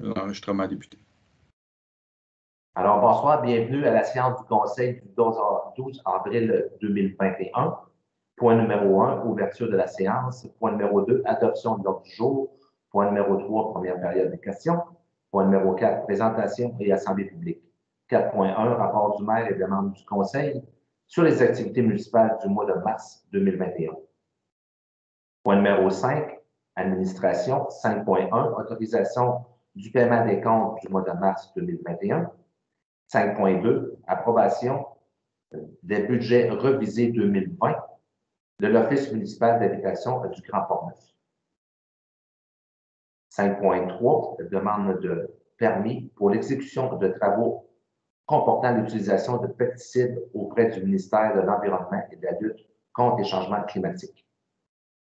L'enregistrement a débuté. Alors, bonsoir, bienvenue à la séance du Conseil du 12 avril 2021. Point numéro 1, ouverture de la séance. Point numéro 2, adoption de l'ordre du jour. Point numéro 3, première période de questions. Point numéro 4, présentation et assemblée publique. 4.1, rapport du maire et des membres du Conseil sur les activités municipales du mois de mars 2021. Point numéro 5, administration. 5.1, autorisation du paiement des comptes du mois de mars 2021. 5.2, approbation des budgets revisés 2020 de l'Office municipal d'habitation du Grand Port-Neuf. 5.3, demande de permis pour l'exécution de travaux comportant l'utilisation de pesticides auprès du ministère de l'Environnement et de la lutte contre les changements climatiques.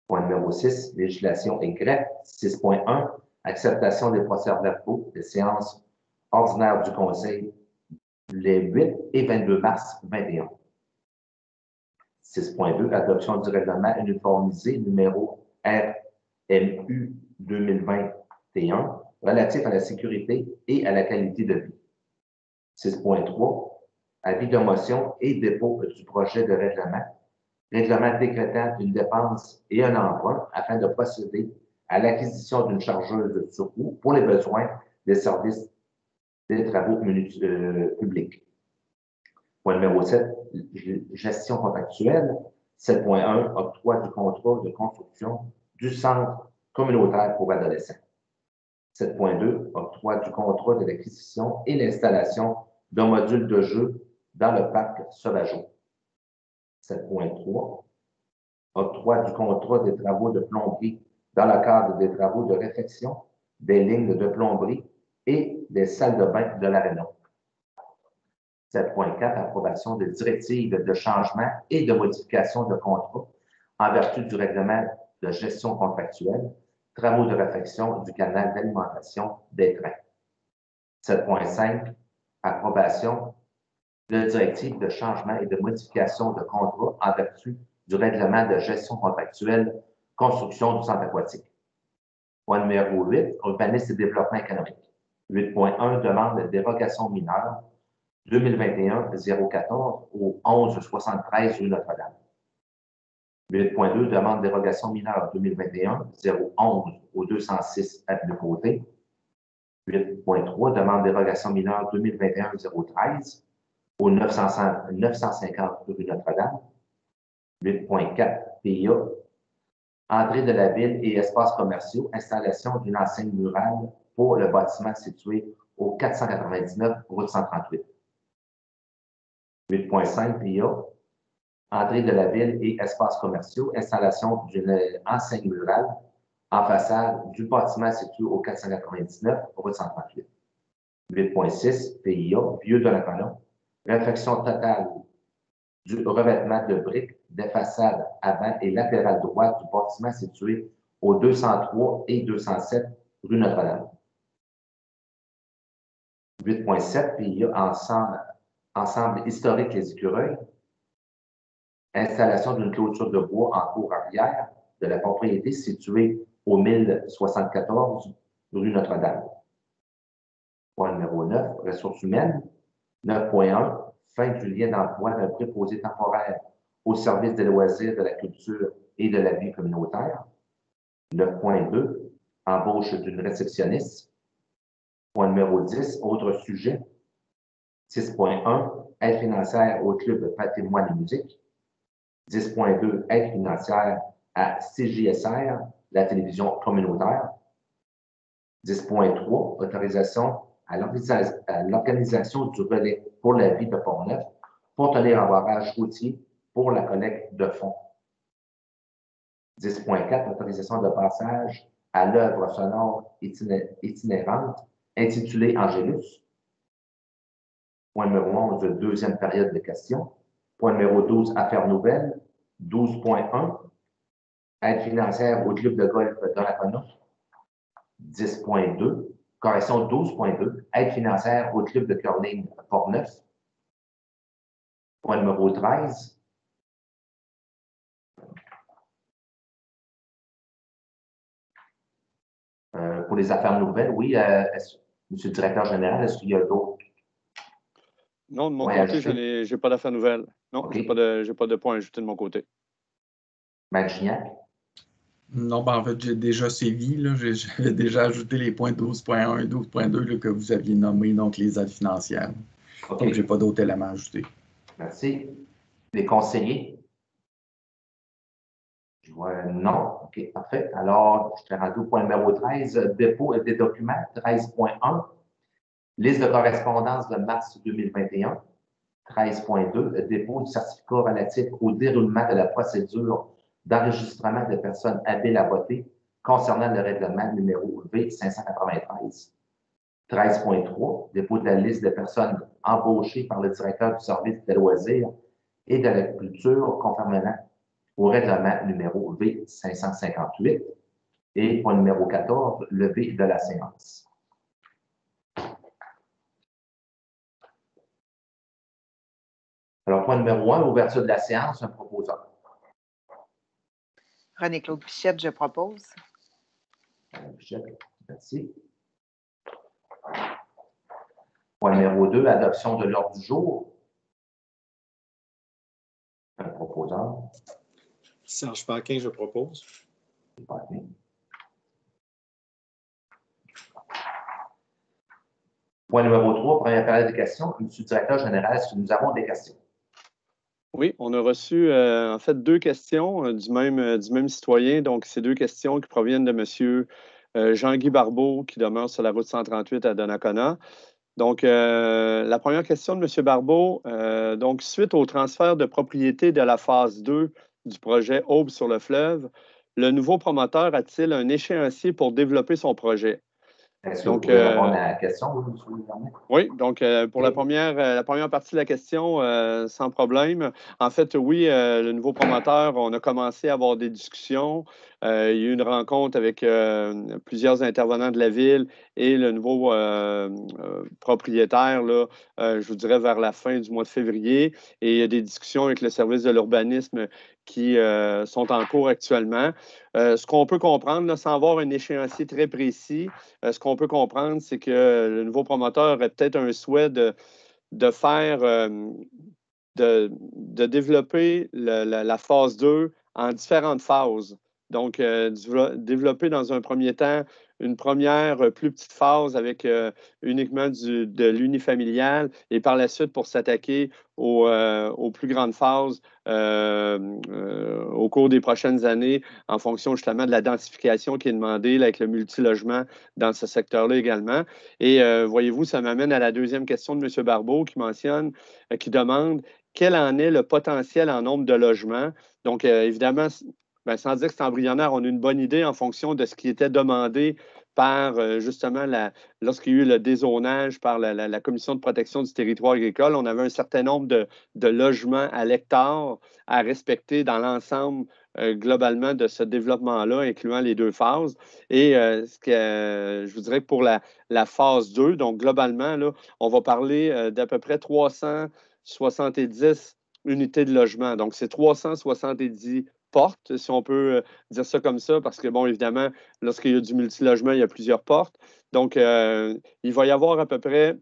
Point numéro 6, législation et greffe. 6.1, acceptation des procès-verbaux des séances ordinaires du Conseil les 8 et 22 mars 2021. 6.2, adoption du règlement uniformisé numéro RMU 2021 relatif à la sécurité et à la qualité de vie. 6.3, avis de motion et dépôt du projet de règlement décrétant une dépense et un emprunt afin de procéder à l'acquisition d'une chargeuse de surcoût pour les besoins des services des travaux publics. Point numéro 7, gestion contractuelle. 7.1, octroi du contrat de construction du centre communautaire pour adolescents. 7.2, octroi du contrat de l'acquisition et l'installation d'un module de jeu dans le parc Sauvageau. 7.3, octroi du contrat des travaux de plomberie dans le cadre des travaux de réfection des lignes de plomberie et des salles de bain de l'aréna. 7.4, approbation de directives de changement et de modification de contrat en vertu du règlement de gestion contractuelle, travaux de réfection du canal d'alimentation des trains. 7.5, approbation de directives de changement et de modification de contrat en vertu du règlement de gestion contractuelle, construction du centre aquatique. Point numéro 8, urbanisme et développement économique. 8.1, demande de dérogation mineure 2021-014 au 1173 rue Notre-Dame. 8.2, demande de dérogation mineure 2021-011 au 206 avenue Côté. 8.3, demande de dérogation mineure 2021-013 au 950 rue Notre-Dame. 8.4, PIA, entrée de la ville et espaces commerciaux, installation d'une enseigne murale pour le bâtiment situé au 499 route 138. 8.5 PIA, entrée de la ville et espaces commerciaux, installation d'une enseigne murale en façade du bâtiment situé au 499 route 138. 8.6 PIA, vieux de la colonne, réfection totale du revêtement de briques des façades avant et latérales droites du bâtiment situé au 203 et 207 rue Notre-Dame. 8.7 PIA, ensemble historique Les Écureuils, installation d'une clôture de bois en cour arrière de la propriété située au 1074 rue Notre-Dame. Point numéro 9, ressources humaines. 9.1, fin du lien d'emploi d'un préposé temporaire au service des loisirs, de la culture et de la vie communautaire. 9.2, embauche d'une réceptionniste. Point numéro 10, autre sujet. 6.1, aide financière au Club Patrimoine et Musique. 10.2, aide financière à CJSR, la télévision communautaire. 10.3, autorisation à l'organisation du relais pour la vie de Port-Neuf pour tenir un barrage routier pour la collecte de fonds. 10.4, autorisation de passage à l'œuvre sonore itinérante intitulée Angélus. Point numéro 11, deuxième période de questions. Point numéro 12, affaires nouvelles. 12.1, aide financière au club de golf dans la Cono. 10.2, correction 12.2, aide financière au club de curling Port-Neuf. Point numéro 13. Pour les affaires nouvelles, oui, Monsieur le directeur général, est-ce qu'il y a d'autres Non, de mon points à côté, je ajouter? n'ai pas d'affaires nouvelles. Non, OK. je n'ai pas de points à ajouter de mon côté. Maître Gignac? Non, ben en fait, j'ai déjà sévi. J'avais déjà ajouté les points 12.1 et 12.2 que vous aviez nommés, donc les aides financières. OK. Donc, je n'ai pas d'autres éléments à ajouter. Merci. Les conseillers? Je vois non. OK, parfait. Alors, je te rendu au point numéro 13, dépôt des documents, 13.1. Liste de correspondance de mars 2021. 13.2, dépôt du certificat relatif au déroulement de la procédure d'enregistrement de personnes habiles à voter concernant le règlement numéro V593. 13.3, dépôt de la liste des personnes embauchées par le directeur du service des loisirs et de l'agriculture conformément au règlement numéro V558. Et point numéro 14, levée de la séance. Alors, point numéro 1, ouverture de la séance, un proposeur. René-Claude Pichette, je propose. Pichette, merci. Point numéro 2, adoption de l'ordre du jour. Un proposeur. Serge Paquin, je propose. Paquin. Point numéro 3, première période de questions. Monsieur le directeur général, est-ce que nous avons des questions? Oui, on a reçu en fait 2 questions du même citoyen. Donc, ces 2 questions qui proviennent de M. Jean-Guy Barbeau, qui demeure sur la route 138 à Donnacona. Donc, la première question de M. Barbeau, donc, suite au transfert de propriété de la phase 2 du projet Aube sur le fleuve, le nouveau promoteur a-t-il un échéancier pour développer son projet? Est-ce que vous pouvez répondre à la question, M. Vernet? Oui, donc pour la première partie de la question, sans problème. En fait, oui, le nouveau promoteur, on a commencé à avoir des discussions. Il y a eu une rencontre avec plusieurs intervenants de la ville et le nouveau propriétaire, là, je vous dirais vers la fin du mois de février. Et il y a des discussions avec le service de l'urbanisme qui sont en cours actuellement. Ce qu'on peut comprendre, là, sans avoir un échéancier très précis, ce qu'on peut comprendre, c'est que le nouveau promoteur aurait peut-être un souhait de faire, de développer la phase 2 en différentes phases. Donc, développer dans un premier temps une première plus petite phase avec uniquement de l'unifamilial et par la suite pour s'attaquer aux plus grandes phases au cours des prochaines années en fonction justement de la densification qui est demandée là, avec le multilogement dans ce secteur-là également. Et voyez-vous, ça m'amène à la deuxième question de M. Barbeau qui mentionne, qui demande quel en est le potentiel en nombre de logements. Donc, évidemment, ben, sans dire que c'est embryonnaire, on a une bonne idée en fonction de ce qui était demandé par justement lorsqu'il y a eu le dézonage par la Commission de protection du territoire agricole. On avait un certain nombre de logements à l'hectare à respecter dans l'ensemble globalement de ce développement-là, incluant les 2 phases. Et je vous dirais que pour la phase 2, donc globalement, là, on va parler d'à peu près 370 unités de logement. Donc, c'est 370 portes, si on peut dire ça comme ça, parce que, bon, évidemment, lorsqu'il y a du multilogement, il y a plusieurs portes. Donc, il va y avoir à peu près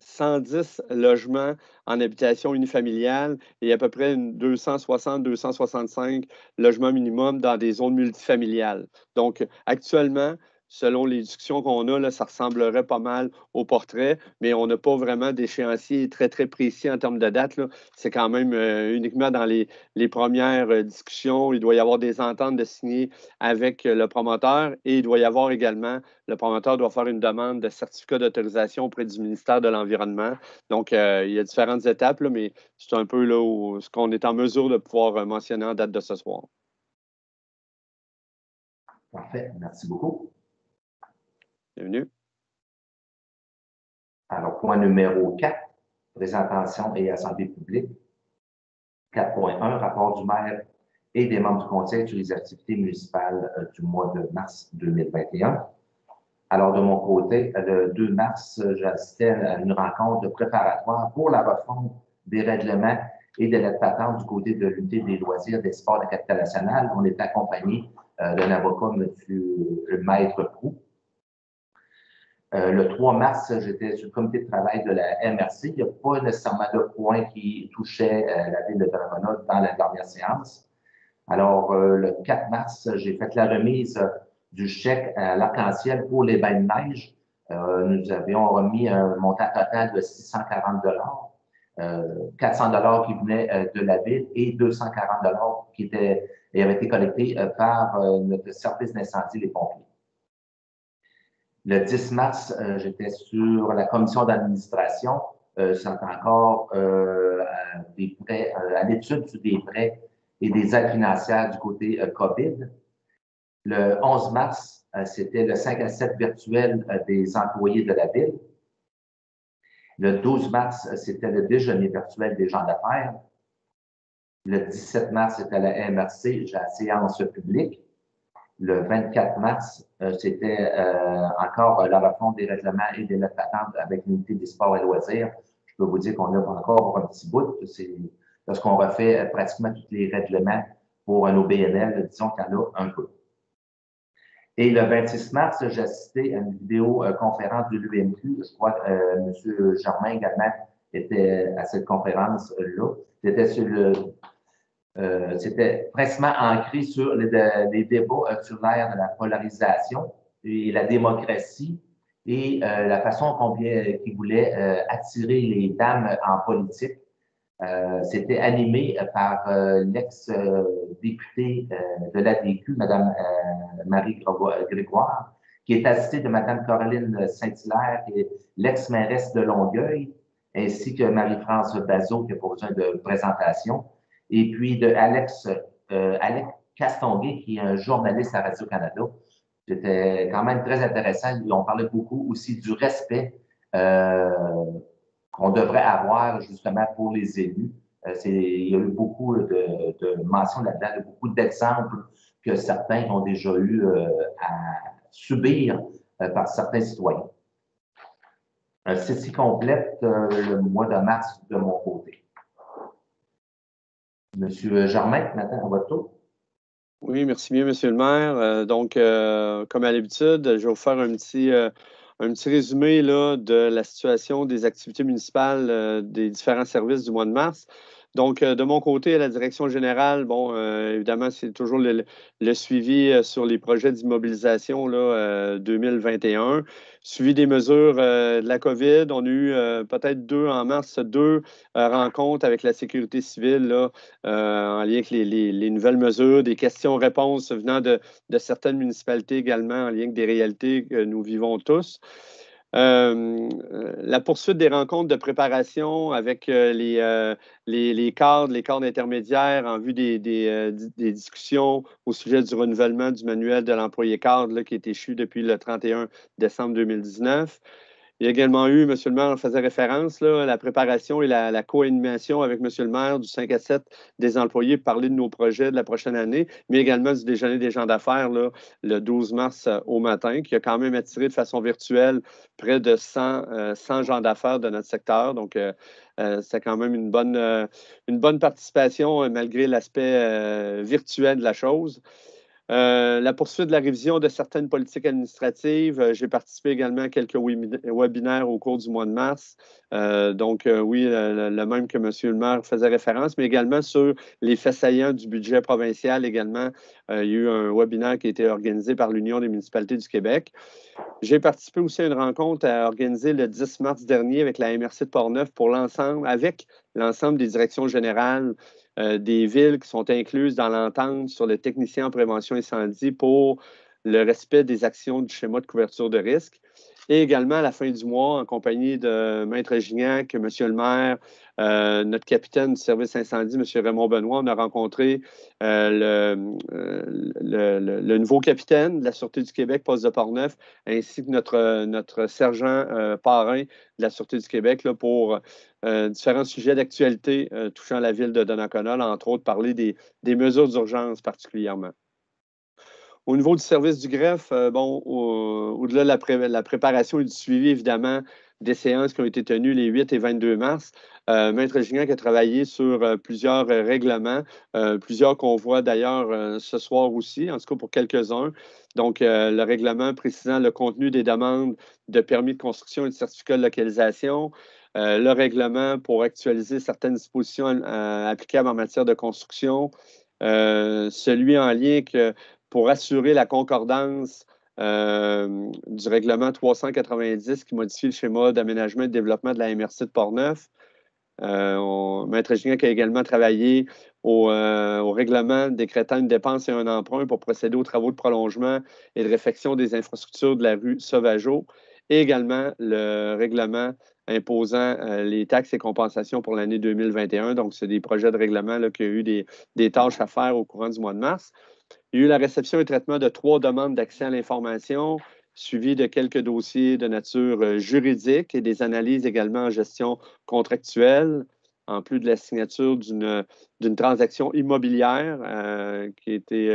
110 logements en habitation unifamiliale et à peu près 260-265 logements minimum dans des zones multifamiliales. Donc, actuellement, selon les discussions qu'on a, là, ça ressemblerait pas mal au portrait, mais on n'a pas vraiment d'échéancier très, très précis en termes de date. C'est quand même uniquement dans les premières discussions. Il doit y avoir des ententes de signer avec le promoteur et il doit y avoir également, le promoteur doit faire une demande de certificat d'autorisation auprès du ministère de l'Environnement. Donc, il y a différentes étapes, là, mais c'est un peu là ce qu'on est en mesure de pouvoir mentionner en date de ce soir. Parfait, merci beaucoup. Bienvenue. Alors, point numéro 4, présentation et assemblée publique. 4.1, rapport du maire et des membres du conseil sur les activités municipales du mois de mars 2021. Alors, de mon côté, le 2 mars, j'assistais à une rencontre préparatoire pour la refonte des règlements et de l'aide patente du côté de l'unité des loisirs des sports de la capitale nationale. On est accompagné d'un avocat, M. Maître Proux. Le 3 mars, j'étais sur le comité de travail de la MRC. Il n'y a pas nécessairement de point qui touchait la ville de Donnacona dans la dernière séance. Alors, le 4 mars, j'ai fait la remise du chèque à l'arc-en-ciel pour les bains de neige. Nous avions remis un montant total de 640 400 qui venaient de la ville et 240 qui avaient été collectés par notre service d'incendie, les pompiers. Le 10 mars, j'étais sur la commission d'administration. C'est encore des prêts, à l'étude sur des prêts et des aides financières du côté COVID. Le 11 mars, c'était le 5 à 7 virtuel des employés de la ville. Le 12 mars, c'était le déjeuner virtuel des gens d'affaires. Le 17 mars, c'était la MRC, la séance publique. Le 24 mars, c'était encore la refonte des règlements et des lettres patentes avec l'unité des sports et loisirs. Je peux vous dire qu'on a encore un petit bout. C'est lorsqu'on refait pratiquement tous les règlements pour nos BNL, disons qu'il y en a un peu. Et le 26 mars, j'ai assisté à une vidéoconférence de l'UMQ. Je crois que M. Germain également était à cette conférence-là. C'était presque ancré sur les débats sur l'ère de la polarisation et la démocratie et la façon qu'ils voulaient attirer les dames en politique. C'était animé par l'ex-députée de l'ADQ, Mme Marie Grégoire, qui est assistée de Mme Caroline Saint-Hilaire, qui est l'ex-mairesse de Longueuil, ainsi que Marie-France Bazot, qui n'a pas besoin de présentation, et puis de Alex Castonguay, qui est un journaliste à Radio-Canada. C'était quand même très intéressant. On parlait beaucoup aussi du respect qu'on devrait avoir justement pour les élus. Il y a eu beaucoup de mentions là-dedans, beaucoup d'exemples que certains ont déjà eu à subir par certains citoyens. Ceci complète le mois de mars de mon côté. Monsieur Germain, maintenant, à votre tour. Oui, merci bien, Monsieur le maire. Donc, comme à l'habitude, je vais vous faire un petit résumé là, de la situation des activités municipales des différents services du mois de mars. Donc, de mon côté, à la direction générale, bon, évidemment, c'est toujours le suivi sur les projets d'immobilisation 2021, suivi des mesures de la COVID. On a eu peut-être en mars, deux rencontres avec la sécurité civile là, en lien avec les nouvelles mesures, des questions-réponses venant de certaines municipalités également, en lien avec des réalités que nous vivons tous. La poursuite des rencontres de préparation avec les cadres intermédiaires en vue des discussions au sujet du renouvellement du manuel de l'employé cadre là, qui est échu depuis le 31 décembre 2019. Il y a également eu, M. le maire en faisait référence, là, la préparation et la co-animation avec M. le maire du 5 à 7 des employés pour parler de nos projets de la prochaine année, mais également du déjeuner des gens d'affaires le 12 mars au matin, qui a quand même attiré de façon virtuelle près de 100 gens d'affaires de notre secteur. Donc, c'est quand même une bonne participation malgré l'aspect virtuel de la chose. La poursuite de la révision de certaines politiques administratives. J'ai participé également à quelques webinaires au cours du mois de mars. Oui, le même que M. le maire faisait référence, mais également sur les faits saillants du budget provincial également. Il y a eu un webinaire qui a été organisé par l'Union des municipalités du Québec. J'ai participé aussi à une rencontre organisée le 10 mars dernier avec la MRC de Portneuf avec l'ensemble des directions générales des villes qui sont incluses dans l'entente sur le technicien en prévention incendie pour le respect des actions du schéma de couverture de risque. Et également, à la fin du mois, en compagnie de Maître Gignac, M. le maire, notre capitaine du service incendie, M. Raymond Benoît, on a rencontré le nouveau capitaine de la Sûreté du Québec, poste de Portneuf, ainsi que notre sergent parrain de la Sûreté du Québec là, pour différents sujets d'actualité touchant la ville de Donnacona, entre autres parler des mesures d'urgence particulièrement. Au niveau du service du greffe, au-delà de la préparation et du suivi, évidemment, des séances qui ont été tenues les 8 et 22 mars. Maître Gignac a travaillé sur plusieurs règlements, plusieurs qu'on voit d'ailleurs ce soir aussi, en tout cas pour quelques-uns. Donc, le règlement précisant le contenu des demandes de permis de construction et de certificat de localisation, le règlement pour actualiser certaines dispositions applicables en matière de construction, celui en lien pour assurer la concordance du règlement 390 qui modifie le schéma d'aménagement et de développement de la MRC de Portneuf. Maître Gignac a également travaillé au règlement décrétant une dépense et un emprunt pour procéder aux travaux de prolongement et de réfection des infrastructures de la rue Sauvageau, et également le règlement imposant les taxes et compensations pour l'année 2021. Donc, c'est des projets de règlement là, qui ont eu des tâches à faire au courant du mois de mars. Il y a eu la réception et traitement de 3 demandes d'accès à l'information, suivi de quelques dossiers de nature juridique et des analyses également en gestion contractuelle, en plus de la signature d'une transaction immobilière qui a été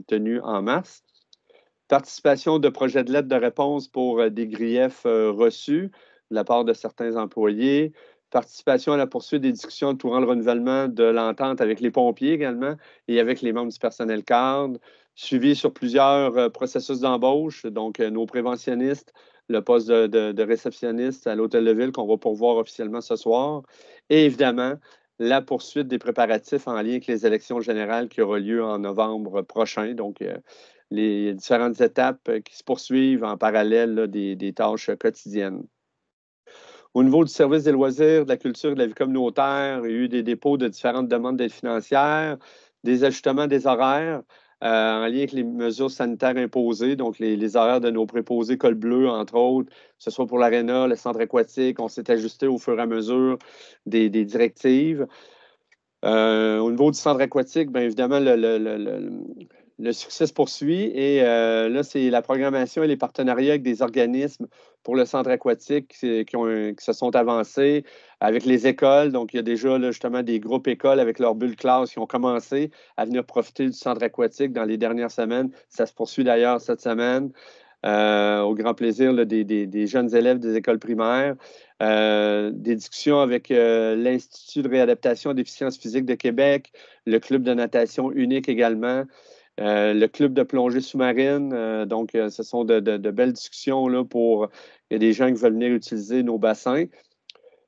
tenue en mars. Participation de projets de lettres de réponse pour des griefs reçus de la part de certains employés. Participation à la poursuite des discussions entourant le renouvellement de l'entente avec les pompiers également et avec les membres du personnel cadre. Suivi sur plusieurs processus d'embauche, donc nos préventionnistes, le poste de réceptionniste à l'Hôtel de Ville qu'on va pourvoir officiellement ce soir. Et évidemment, la poursuite des préparatifs en lien avec les élections générales qui auront lieu en novembre prochain. Donc, les différentes étapes qui se poursuivent en parallèle là, des tâches quotidiennes. Au niveau du service des loisirs, de la culture et de la vie communautaire, il y a eu des dépôts de différentes demandes d'aide financière, des ajustements des horaires en lien avec les mesures sanitaires imposées, donc les horaires de nos préposés col bleu, entre autres, que ce soit pour l'aréna, le centre aquatique. On s'est ajusté au fur et à mesure des directives. Au niveau du centre aquatique, bien évidemment, le succès se poursuit et là, c'est la programmation et les partenariats avec des organismes pour le centre aquatique qui se sont avancés avec les écoles. Donc, il y a déjà là, justement des groupes écoles avec leur bulle classe qui ont commencé à venir profiter du centre aquatique dans les dernières semaines. Ça se poursuit d'ailleurs cette semaine. Au grand plaisir là, des jeunes élèves des écoles primaires. Des discussions avec l'Institut de réadaptation des déficiences physiques de Québec, le club de natation unique également, le club de plongée sous-marine. Donc, ce sont de belles discussions là, pour il y a des gens qui veulent venir utiliser nos bassins.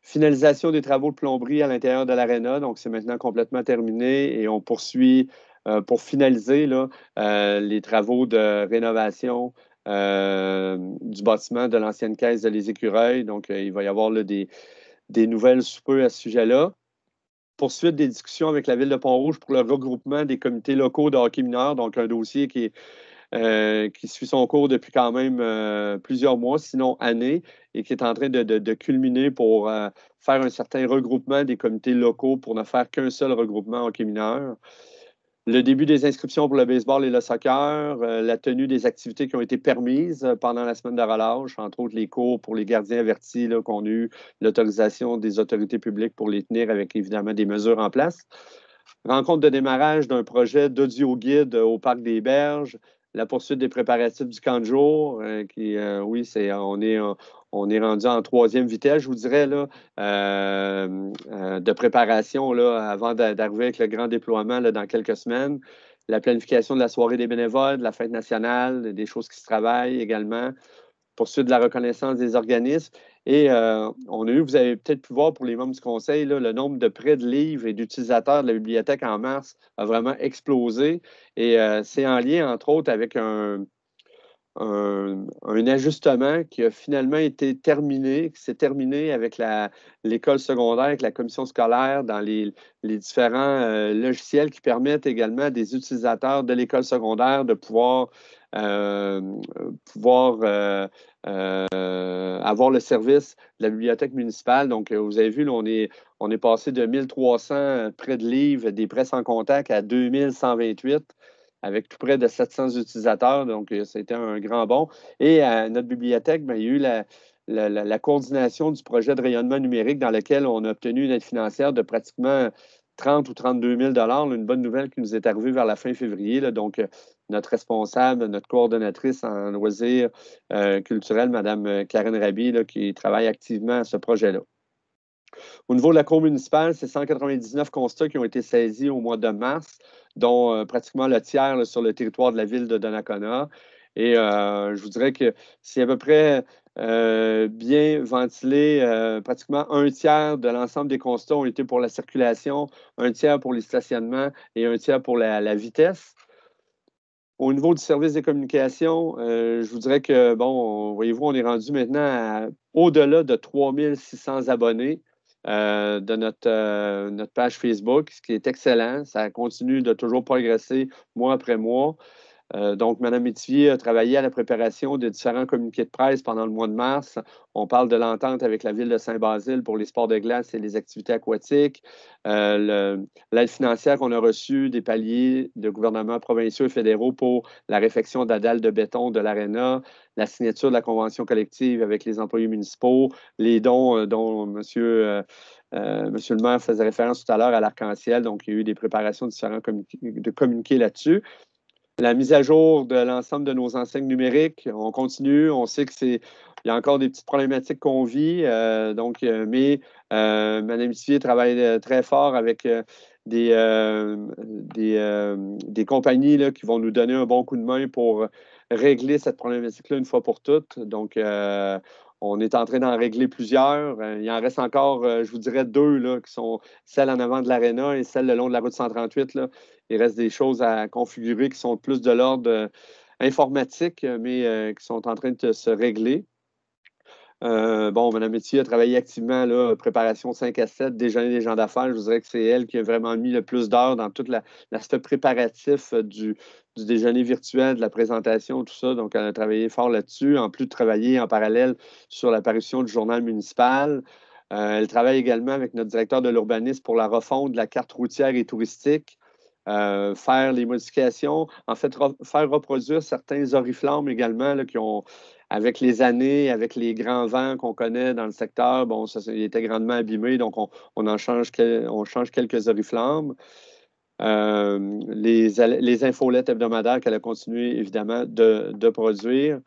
Finalisation des travaux de plomberie à l'intérieur de l'aréna. Donc, c'est maintenant complètement terminé et on poursuit pour finaliser là, les travaux de rénovation du bâtiment de l'ancienne caisse de Les Écureuils. Donc, il va y avoir là, des nouvelles sous peu à ce sujet-là. Poursuite des discussions avec la Ville de Pont-Rouge pour le regroupement des comités locaux de hockey mineur. Donc, un dossier qui suit son cours depuis quand même plusieurs mois, sinon années, et qui est en train de culminer pour faire un certain regroupement des comités locaux pour ne faire qu'un seul regroupement hockey mineur. Le début des inscriptions pour le baseball et le soccer, la tenue des activités qui ont été permises pendant la semaine de relâche, entre autres les cours pour les gardiens avertis là, qu'on a eu l'autorisation des autorités publiques pour les tenir avec évidemment des mesures en place. Rencontre de démarrage d'un projet d'audio-guide au Parc des Berges, la poursuite des préparatifs du camp de jour, oui, on est rendu en 3e vitesse, je vous dirais, là, de préparation là, avant d'arriver avec le grand déploiement là, dans quelques semaines. La planification de la soirée des bénévoles, de la fête nationale, des choses qui se travaillent également. Poursuite de la reconnaissance des organismes. Et vous avez peut-être pu voir pour les membres du Conseil, là, le nombre de prêts de livres et d'utilisateurs de la bibliothèque en mars a vraiment explosé. Et c'est en lien, entre autres, avec un ajustement qui a finalement été terminé, qui s'est terminé avec l'école secondaire, avec la commission scolaire dans les différents logiciels qui permettent également à des utilisateurs de l'école secondaire de pouvoir avoir le service de la bibliothèque municipale. Donc, vous avez vu, là, on est passé de 1300 prêts de livres, des prêts sans contact, à 2128 avec tout près de 700 utilisateurs. Donc, c'était un grand bond. Et à notre bibliothèque, bien, il y a eu la coordination du projet de rayonnement numérique dans lequel on a obtenu une aide financière de pratiquement 30 ou 32 000 là, une bonne nouvelle qui nous est arrivée vers la fin février. Là, donc, notre responsable, notre coordonnatrice en loisirs culturels, Mme Karen Raby, là, qui travaille activement à ce projet-là. Au niveau de la Cour municipale, c'est 199 constats qui ont été saisis au mois de mars, dont pratiquement le tiers là, sur le territoire de la ville de Donnacona. Et je vous dirais que c'est à peu près bien ventilé. Pratiquement un tiers de l'ensemble des constats ont été pour la circulation, un tiers pour les stationnements et un tiers pour la vitesse. Au niveau du service des communications, je vous dirais que, bon, voyez-vous, on est rendu maintenant au-delà de 3600 abonnés de notre page Facebook, ce qui est excellent. Ça continue de toujours progresser mois après mois. Donc, Mme Métivier a travaillé à la préparation de différents communiqués de presse pendant le mois de mars. On parle de l'entente avec la ville de Saint-Basile pour les sports de glace et les activités aquatiques. L'aide financière qu'on a reçue des paliers de gouvernements provinciaux et fédéraux pour la réfection de la dalle de béton de l'Arena, la signature de la convention collective avec les employés municipaux, les dons dont Monsieur le maire faisait référence tout à l'heure à l'Arc-en-Ciel. Donc, il y a eu des préparations de différents communiqués là-dessus. La mise à jour de l'ensemble de nos enseignes numériques, on continue. On sait qu'il y a encore des petites problématiques qu'on vit. Mais Mme Métivier travaille très fort avec des compagnies là, qui vont nous donner un bon coup de main pour régler cette problématique-là une fois pour toutes. Donc, on est en train d'en régler plusieurs. Il en reste encore, je vous dirais, deux là, qui sont celles en avant de l'Arena et celles le long de la route 138. Là. Il reste des choses à configurer qui sont plus de l'ordre informatique, mais qui sont en train de se régler. Mme Métivier a travaillé activement, là, préparation 5 à 7, déjeuner des gens d'affaires. Je vous dirais que c'est elle qui a vraiment mis le plus d'heures dans tout l'aspect préparatif du déjeuner virtuel, de la présentation, tout ça. Donc, elle a travaillé fort là-dessus, en plus de travailler en parallèle sur l'apparition du journal municipal. Elle travaille également avec notre directeur de l'urbanisme pour la refonte de la carte routière et touristique. Faire les modifications, en fait, faire reproduire certains oriflammes également là, qui ont, avec les années, avec les grands vents qu'on connaît dans le secteur, bon, ça était grandement abîmé, donc on change quelques oriflammes. Les infolettes hebdomadaires qu'elle a continué évidemment de produire.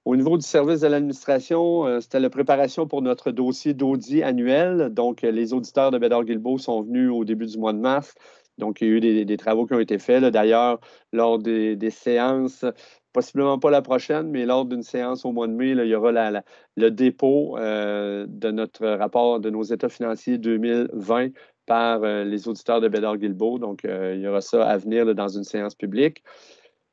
Au niveau du service de l'administration, c'était la préparation pour notre dossier d'audit annuel. Donc, les auditeurs de Bédard-Guilbeault sont venus au début du mois de mars. Donc, il y a eu des travaux qui ont été faits. D'ailleurs, lors des séances, possiblement pas la prochaine, mais lors d'une séance au mois de mai, là, il y aura le dépôt de notre rapport de nos états financiers 2020 par les auditeurs de Bédard-Guilbeault. Donc, il y aura ça à venir là, dans une séance publique.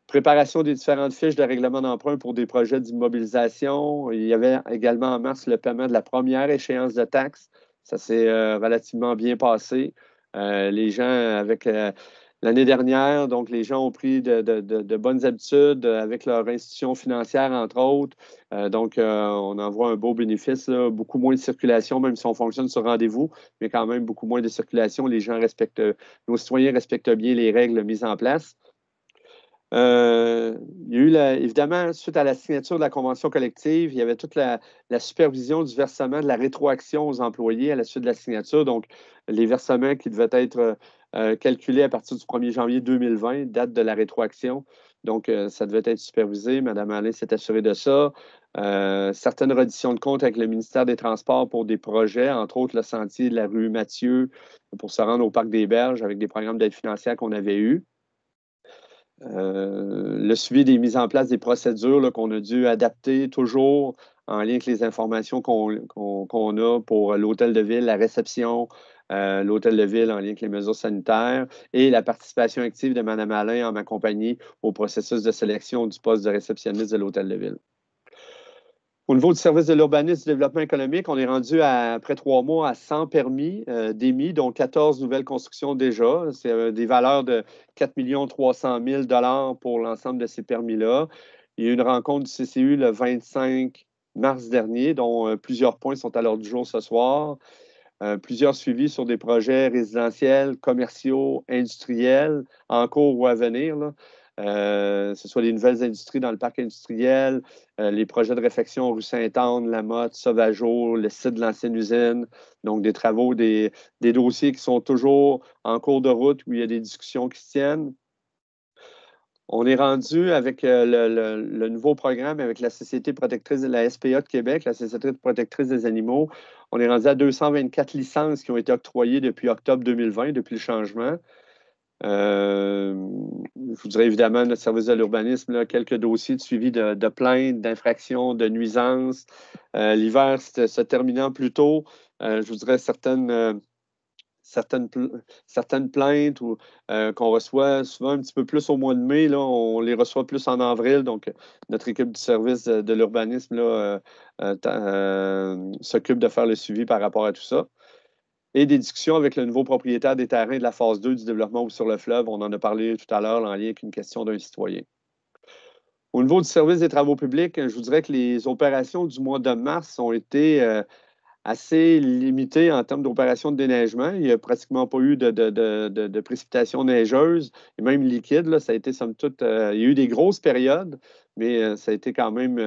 Préparation des différentes fiches de règlement d'emprunt pour des projets d'immobilisation. Il y avait également en mars le paiement de la première échéance de taxes. Ça s'est relativement bien passé. Les gens, avec l'année dernière, donc les gens ont pris de bonnes habitudes avec leur institution financière, entre autres. On en voit un beau bénéfice, là. Beaucoup moins de circulation, même si on fonctionne sur rendez-vous, mais quand même beaucoup moins de circulation. Les gens nos citoyens respectent bien les règles mises en place. Il y a eu, évidemment, suite à la signature de la convention collective, il y avait toute la supervision du versement de la rétroaction aux employés à la suite de la signature. Donc, les versements qui devaient être calculés à partir du 1er janvier 2020, date de la rétroaction. Donc, ça devait être supervisé. Mme Alain s'est assurée de ça. Certaines redditions de comptes avec le ministère des Transports pour des projets, entre autres le sentier de la rue Mathieu pour se rendre au Parc des Berges avec des programmes d'aide financière qu'on avait eus. Le suivi des mises en place des procédures qu'on a dû adapter toujours en lien avec les informations qu'on a pour l'hôtel de ville, la réception, l'hôtel de ville en lien avec les mesures sanitaires et la participation active de Mme Alain en ma compagnie au processus de sélection du poste de réceptionniste de l'hôtel de ville. Au niveau du service de l'urbanisme et du développement économique, on est rendu après 3 mois à 100 permis d'émis, dont 14 nouvelles constructions déjà. C'est des valeurs de 4 300 000 pour l'ensemble de ces permis-là. Il y a eu une rencontre du CCU le 25 mars dernier, dont plusieurs points sont à l'ordre du jour ce soir. Plusieurs suivis sur des projets résidentiels, commerciaux, industriels, en cours ou à venir, là. ce soit les nouvelles industries dans le parc industriel, les projets de réfection rue Sainte-Anne, Lamotte, Sauvageau, le site de l'ancienne usine. Donc, des travaux, des dossiers qui sont toujours en cours de route où il y a des discussions qui se tiennent. On est rendu avec le nouveau programme avec la Société protectrice de la SPA de Québec, la Société protectrice des animaux. On est rendu à 224 licences qui ont été octroyées depuis octobre 2020, depuis le changement. Je vous dirais évidemment, notre service de l'urbanisme, là, quelques dossiers de suivi de plaintes, d'infractions, de nuisances. L'hiver se terminant plus tôt, je vous dirais certaines plaintes qu'on reçoit souvent un petit peu plus au mois de mai, là, on les reçoit plus en avril. Donc, notre équipe du service de l'urbanisme là, s'occupe de faire le suivi par rapport à tout ça. Et des discussions avec le nouveau propriétaire des terrains de la phase 2 du développement ou sur le fleuve. On en a parlé tout à l'heure en lien avec une question d'un citoyen. Au niveau du service des travaux publics, je vous dirais que les opérations du mois de mars ont été assez limité en termes d'opérations de déneigement. Il n'y a pratiquement pas eu de précipitations neigeuses et même liquides. Là, ça a été, somme toute, il y a eu des grosses périodes, mais ça a été quand même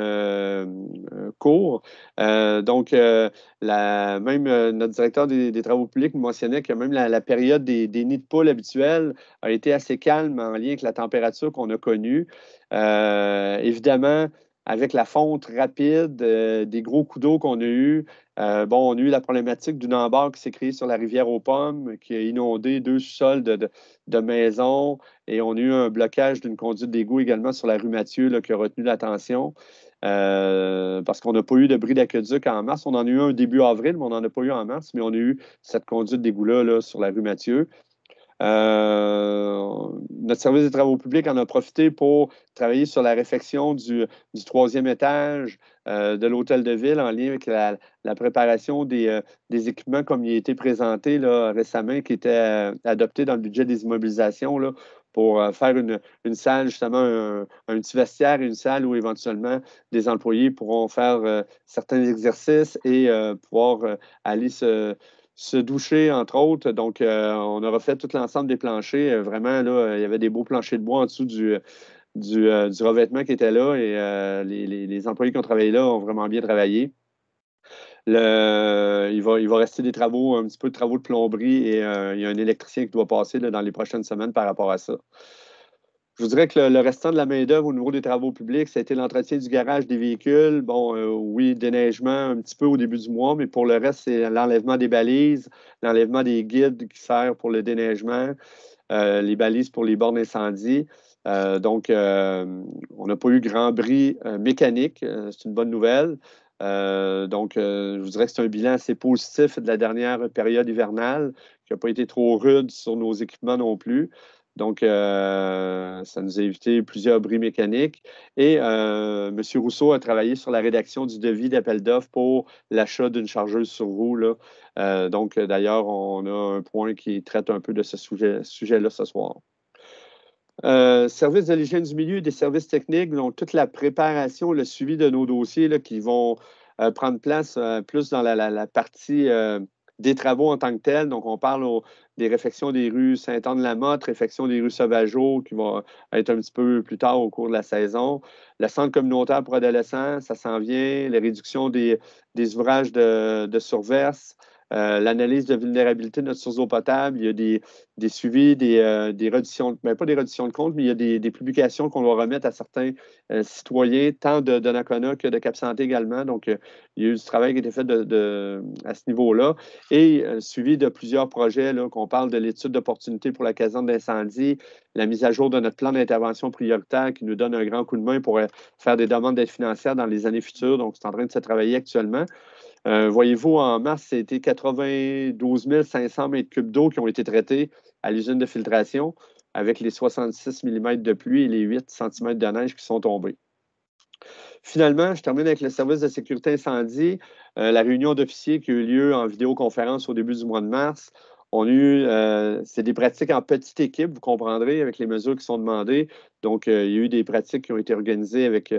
court. Donc, même notre directeur des travaux publics nous mentionnait que même la période des nids de poules habituels a été assez calme en lien avec la température qu'on a connue. Évidemment, avec la fonte rapide, des gros coups d'eau qu'on a eus, on a eu la problématique d'une embarque qui s'est créée sur la rivière aux Pommes, qui a inondé 2 sous-sols de maisons, et on a eu un blocage d'une conduite d'égout également sur la rue Mathieu là, qui a retenu l'attention. Parce qu'on n'a pas eu de bris d'aqueduc en mars. On en a eu un début avril, mais on n'en a pas eu en mars, mais on a eu cette conduite d'égout-là là, sur la rue Mathieu. Notre service des travaux publics en a profité pour travailler sur la réfection du 3e étage de l'hôtel de ville en lien avec la préparation des équipements comme il a été présenté là, récemment, qui était adopté dans le budget des immobilisations là, pour faire une salle, justement, un petit vestiaire et une salle où éventuellement des employés pourront faire certains exercices et pouvoir aller se doucher, entre autres. Donc, on a refait tout l'ensemble des planchers. Vraiment, là, il y avait des beaux planchers de bois en dessous du revêtement qui était là et les employés qui ont travaillé là ont vraiment bien travaillé. Il va rester des travaux, un petit peu de travaux de plomberie et il y a un électricien qui doit passer là, dans les prochaines semaines par rapport à ça. Je vous dirais que le restant de la main-d'œuvre au niveau des travaux publics, ça a été l'entretien du garage des véhicules. Oui, déneigement un petit peu au début du mois, mais pour le reste, c'est l'enlèvement des balises, l'enlèvement des guides qui servent pour le déneigement, les balises pour les bornes incendie. Donc, on n'a pas eu grand bris mécanique. C'est une bonne nouvelle. Je vous dirais que c'est un bilan assez positif de la dernière période hivernale, qui n'a pas été trop rude sur nos équipements non plus. Donc, ça nous a évité plusieurs bris mécaniques. Et M. Rousseau a travaillé sur la rédaction du devis d'appel d'offres pour l'achat d'une chargeuse sur roue. Là. D'ailleurs, on a un point qui traite un peu de ce sujet-là ce soir. Service de l'hygiène du milieu et des services techniques, donc toute la préparation, le suivi de nos dossiers là, qui vont prendre place plus dans la partie des travaux en tant que tels. Donc, on parle des réfections des rues Sainte-Anne-la-Motte, réfection des rues Sauvageau, qui va être un petit peu plus tard au cours de la saison. Le centre communautaire pour adolescents, ça s'en vient. Les réductions des ouvrages de surverse. L'analyse de vulnérabilité de notre source d'eau potable, il y a des suivis, des redditions, pas des redditions de compte, mais il y a des publications qu'on doit remettre à certains citoyens, tant de Donnacona que de Cap-Santé également. Donc, il y a eu du travail qui a été fait à ce niveau-là. Et suivi de plusieurs projets, là, qu'on parle de l'étude d'opportunité pour la caserne d'incendie, la mise à jour de notre plan d'intervention prioritaire qui nous donne un grand coup de main pour faire des demandes d'aide financière dans les années futures. Donc, c'est en train de se travailler actuellement. Voyez-vous, en mars, c'était 92 500 mètres cubes d'eau qui ont été traités à l'usine de filtration avec les 66 mm de pluie et les 8 cm de neige qui sont tombés. Finalement, je termine avec le service de sécurité incendie. La réunion d'officiers qui a eu lieu en vidéoconférence au début du mois de mars. C'est des pratiques en petite équipe, vous comprendrez, avec les mesures qui sont demandées. Donc, il y a eu des pratiques qui ont été organisées avec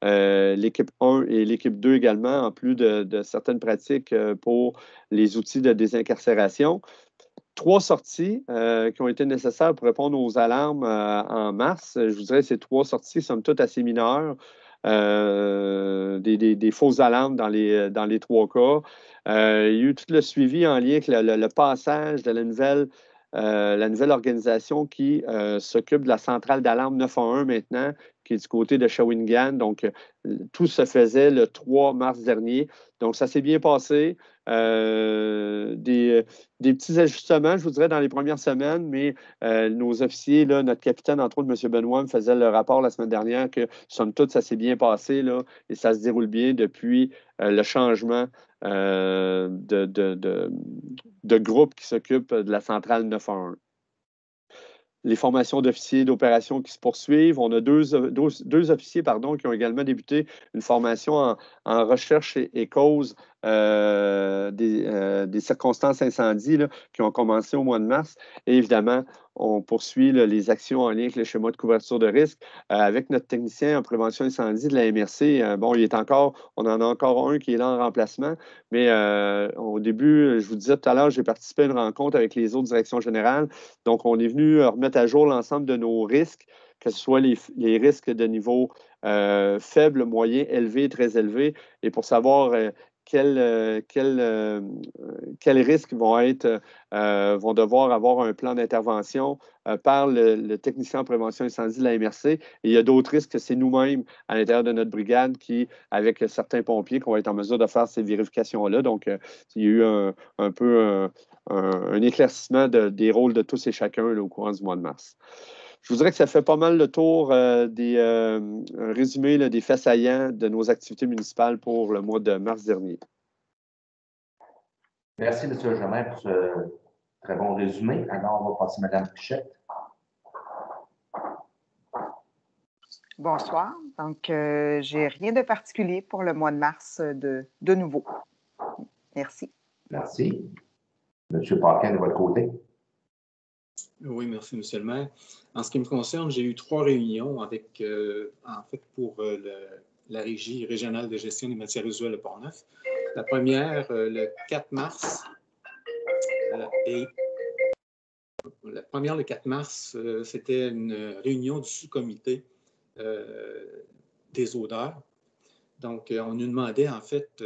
l'équipe 1 et l'équipe 2 également, en plus de certaines pratiques pour les outils de désincarcération. 3 sorties qui ont été nécessaires pour répondre aux alarmes en mars. Je vous dirais que ces 3 sorties, somme toute, assez mineures. Des fausses alarmes dans les 3 cas. Il y a eu tout le suivi en lien avec le passage de la nouvelle organisation qui s'occupe de la centrale d'alarme 911 maintenant, qui est du côté de Shawinigan. Donc, tout se faisait le 3 mars dernier. Donc, ça s'est bien passé. Des petits ajustements, je vous dirais, dans les premières semaines, mais nos officiers, là, notre capitaine, entre autres, M. Benoît, me faisait le rapport la semaine dernière que, somme toute, ça s'est bien passé là, et ça se déroule bien depuis le changement de groupe qui s'occupe de la centrale 911. Les formations d'officiers d'opération qui se poursuivent. On a deux officiers qui ont également débuté une formation en recherche et cause des circonstances incendies là, qui ont commencé au mois de mars. Et évidemment, on poursuit là, les actions en lien avec le schéma de couverture de risque avec notre technicien en prévention incendie de la MRC. Bon, on en a encore un qui est là en remplacement, mais au début, je vous disais tout à l'heure, j'ai participé à une rencontre avec les autres directions générales. Donc, on est venu remettre à jour l'ensemble de nos risques, que ce soit les risques de niveau faible, moyen, élevé, très élevé, et pour savoir quels risques vont devoir avoir un plan d'intervention par le technicien en prévention incendie de la MRC. Et il y a d'autres risques que c'est nous-mêmes à l'intérieur de notre brigade qui, avec certains pompiers, qu'on va être en mesure de faire ces vérifications-là. Donc, il y a eu un peu un éclaircissement des rôles de tous et chacun là, au courant du mois de mars. Je vous dirais que ça fait pas mal le tour un résumé là, des faits saillants de nos activités municipales pour le mois de mars dernier. Merci, M. Germain, pour ce très bon résumé. Alors, on va passer à Mme Pichette. Bonsoir. Donc, j'ai rien de particulier pour le mois de mars de nouveau. Merci. Merci. M. Paquin, de votre côté. Oui, merci, M. le maire. En ce qui me concerne, j'ai eu 3 réunions avec, en fait, pour la Régie régionale de gestion des matières usuelles de Port-Neuf. La première, le 4 mars, c'était une réunion du sous-comité des odeurs. Donc, on nous demandait, en fait,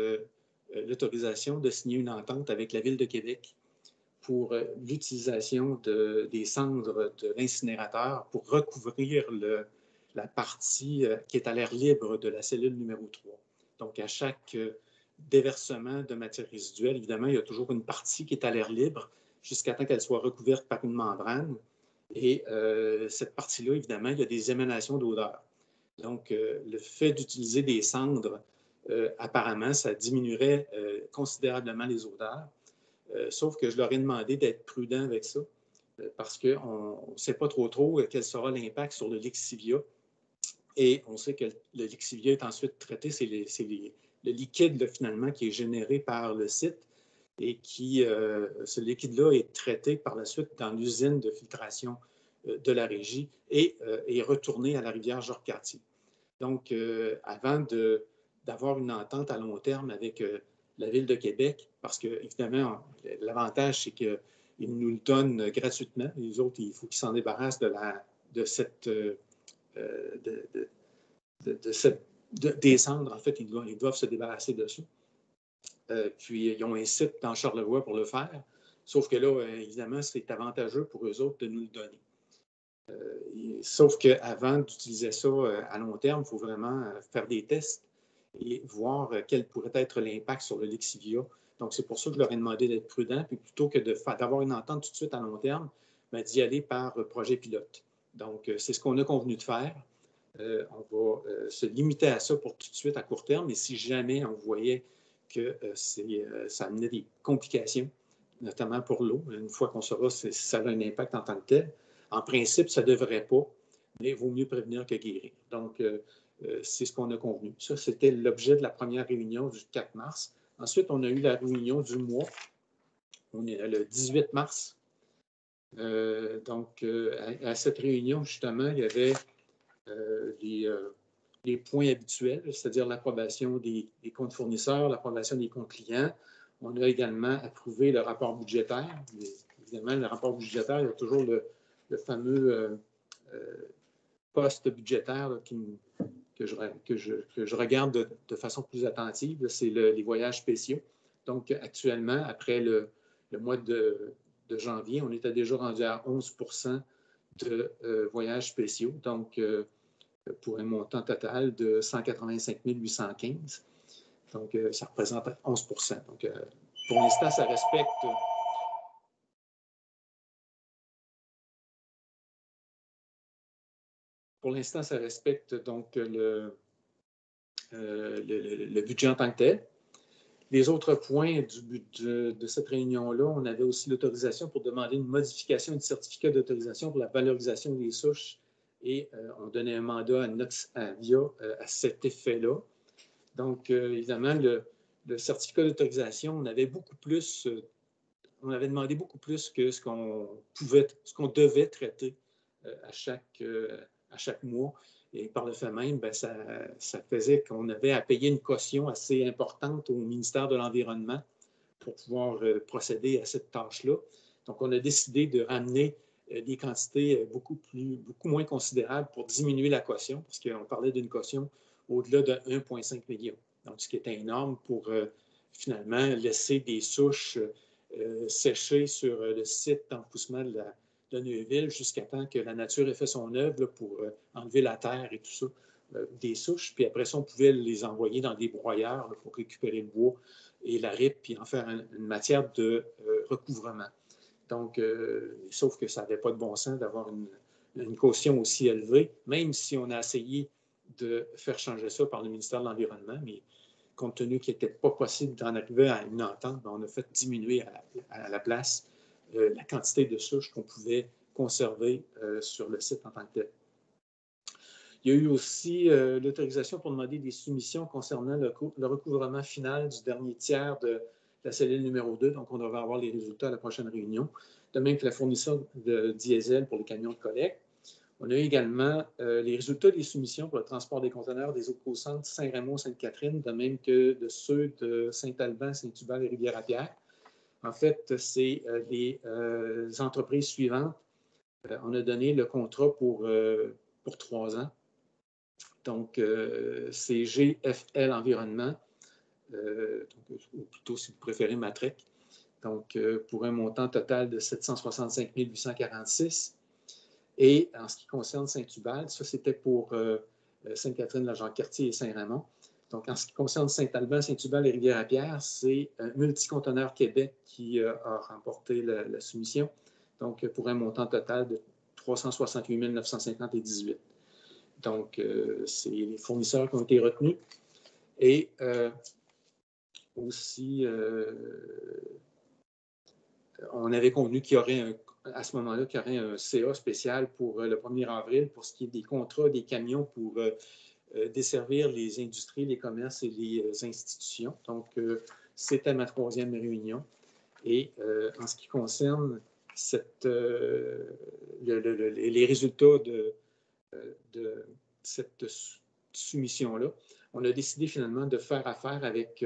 l'autorisation de signer une entente avec la Ville de Québec pour l'utilisation des cendres de l'incinérateur pour recouvrir la partie qui est à l'air libre de la cellule numéro 3. Donc, à chaque déversement de matière résiduelle, évidemment, il y a toujours une partie qui est à l'air libre jusqu'à temps qu'elle soit recouverte par une membrane. Et cette partie-là, évidemment, il y a des émanations d'odeur. Donc, le fait d'utiliser des cendres, apparemment, ça diminuerait considérablement les odeurs. Sauf que je leur ai demandé d'être prudent avec ça parce qu'on ne sait pas trop quel sera l'impact sur le lixivia. Et on sait que le lixivia est ensuite traité, c'est le liquide là, finalement qui est généré par le site et ce liquide-là est traité par la suite dans l'usine de filtration de la régie et est retourné à la rivière Georges-Cartier. Donc, avant d'avoir une entente à long terme avec la Ville de Québec, parce que, évidemment, l'avantage, c'est qu'ils nous le donnent gratuitement. Les autres, il faut qu'ils s'en débarrassent des cendres. En fait, ils doivent se débarrasser de ça. Puis, ils ont un site dans Charlevoix pour le faire. Sauf que là, évidemment, c'est avantageux pour eux autres de nous le donner. Sauf qu'avant d'utiliser ça à long terme, il faut vraiment faire des tests et voir quel pourrait être l'impact sur le lixivia. Donc, c'est pour ça que je leur ai demandé d'être prudent, puis plutôt que d'avoir une entente tout de suite à long terme, d'y aller par projet pilote. Donc, c'est ce qu'on a convenu de faire. On va se limiter à ça pour tout de suite à court terme, mais si jamais on voyait que ça amenait des complications, notamment pour l'eau, une fois qu'on saura si ça a un impact en tant que tel, en principe, ça ne devrait pas, mais il vaut mieux prévenir que guérir. Donc, c'est ce qu'on a convenu. Ça, c'était l'objet de la première réunion du 4 mars. Ensuite, on a eu la réunion du mois. On est le 18 mars. Donc, à cette réunion, justement, il y avait les points habituels, c'est-à-dire l'approbation des comptes fournisseurs, l'approbation des comptes clients. On a également approuvé le rapport budgétaire. évidemment, le rapport budgétaire, il y a toujours le fameux poste budgétaire là, que je regarde de façon plus attentive, c'est les voyages spéciaux. Donc, actuellement, après le mois de janvier, on était déjà rendu à 11 de voyages spéciaux, donc pour un montant total de 185 815. Donc, ça représente 11 Donc, pour l'instant, ça respecte... Pour l'instant, ça respecte donc le budget en tant que tel. Les autres points de cette réunion-là, on avait aussi l'autorisation pour demander une modification du certificat d'autorisation pour la valorisation des souches et on donnait un mandat à VIA à cet effet-là. Donc, évidemment, le certificat d'autorisation, on avait demandé beaucoup plus que ce qu'on devait traiter à chaque mois. Et par le fait même, bien, ça faisait qu'on avait à payer une caution assez importante au ministère de l'Environnement pour pouvoir procéder à cette tâche-là. Donc, on a décidé de ramener des quantités beaucoup moins considérables pour diminuer la caution, parce qu'on parlait d'une caution au-delà de 1,5 million. Donc, ce qui était énorme pour finalement laisser des souches sécher sur le site d'enfouissement de Neuville jusqu'à temps que la nature ait fait son œuvre là, pour enlever la terre et tout ça, des souches. Puis après ça, on pouvait les envoyer dans des broyeurs là, pour récupérer le bois et la ripe, puis en faire une matière de recouvrement. Donc, sauf que ça n'avait pas de bon sens d'avoir une caution aussi élevée, même si on a essayé de faire changer ça par le ministère de l'Environnement, mais compte tenu qu'il n'était pas possible d'en arriver à une entente, on a fait diminuer à la place la quantité de souches qu'on pouvait conserver sur le site en tant que tel. Il y a eu aussi l'autorisation pour demander des soumissions concernant le recouvrement final du dernier tiers de la cellule numéro 2. Donc, on devrait avoir les résultats à la prochaine réunion. De même que la fourniture de diesel pour les camions de collecte. On a également les résultats des soumissions pour le transport des conteneurs des Eaux-Centre, Saint-Raymond, Sainte-Catherine, de même que de ceux de Saint-Alban, Saint-Hubert et Rivière-à-Pierre. En fait, c'est les entreprises suivantes. On a donné le contrat pour 3 ans. Donc, c'est GFL Environnement, ou plutôt, si vous préférez, Matrec. Donc, pour un montant total de 765 846. Et en ce qui concerne Saint-Hubert, ça, c'était pour Sainte-Catherine, la Jacques-Cartier et Saint-Raymond. Donc, en ce qui concerne Saint-Alban, Saint-Hubert et Rivière-à-Pierre, c'est Multiconteneurs Québec qui a remporté la soumission. Donc, pour un montant total de 368 950 et 18. Donc, c'est les fournisseurs qui ont été retenus. Et aussi, on avait convenu qu'il y aurait à ce moment-là, qu'il y aurait un CA spécial pour le 1er avril pour ce qui est des contrats des camions pour desservir les industries, les commerces et les institutions. Donc, c'était ma 3e réunion. Et en ce qui concerne les résultats de cette soumission-là, on a décidé finalement de faire affaire avec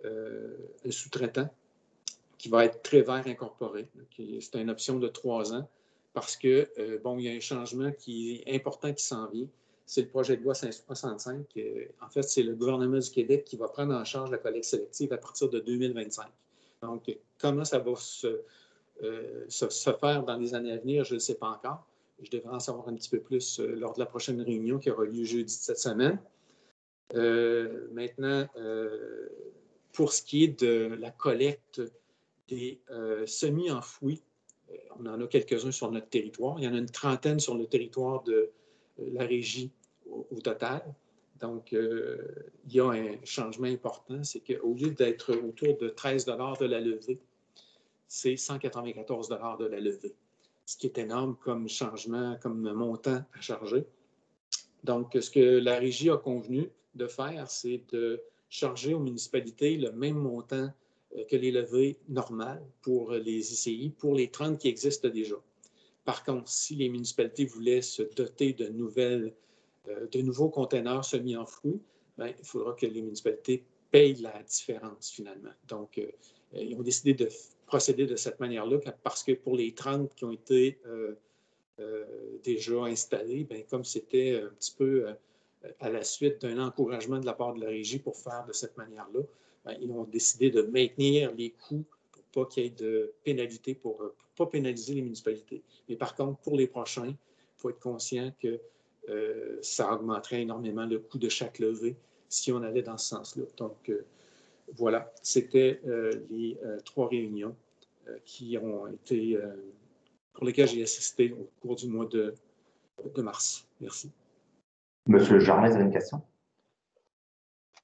un sous-traitant qui va être Trévert Incorporé. C'est une option de 3 ans parce que, bon, il y a un changement qui est important qui s'en vient. C'est le projet de loi 565. En fait, c'est le gouvernement du Québec qui va prendre en charge la collecte sélective à partir de 2025. Donc, comment ça va se faire dans les années à venir, je ne sais pas encore. Je devrais en savoir un petit peu plus lors de la prochaine réunion qui aura lieu jeudi de cette semaine. Maintenant, pour ce qui est de la collecte des semi-enfouis, on en a quelques-uns sur notre territoire. Il y en a une trentaine sur le territoire de la régie au total. Donc, il y a un changement important, c'est qu'au lieu d'être autour de 13 $ de la levée, c'est 194 $ de la levée, ce qui est énorme comme changement, comme montant à charger. Donc, ce que la régie a convenu de faire, c'est de charger aux municipalités le même montant que les levées normales pour les ICI, pour les 30 qui existent déjà. Par contre, si les municipalités voulaient se doter de nouveaux conteneurs semi-enfouis, bien, il faudra que les municipalités payent la différence finalement. Donc, ils ont décidé de procéder de cette manière-là, parce que pour les 30 qui ont été déjà installés, bien, comme c'était un petit peu à la suite d'un encouragement de la part de la régie pour faire de cette manière-là, bien, ils ont décidé de maintenir les coûts pour pas qu'il y ait de pénalité, pour ne pas pénaliser les municipalités. Mais par contre, pour les prochains, il faut être conscient que ça augmenterait énormément le coût de chaque levée si on allait dans ce sens-là. Donc, voilà, c'était les 3 réunions qui ont été, pour lesquelles j'ai assisté au cours du mois de mars. Merci. Monsieur Germain, vous avez une question?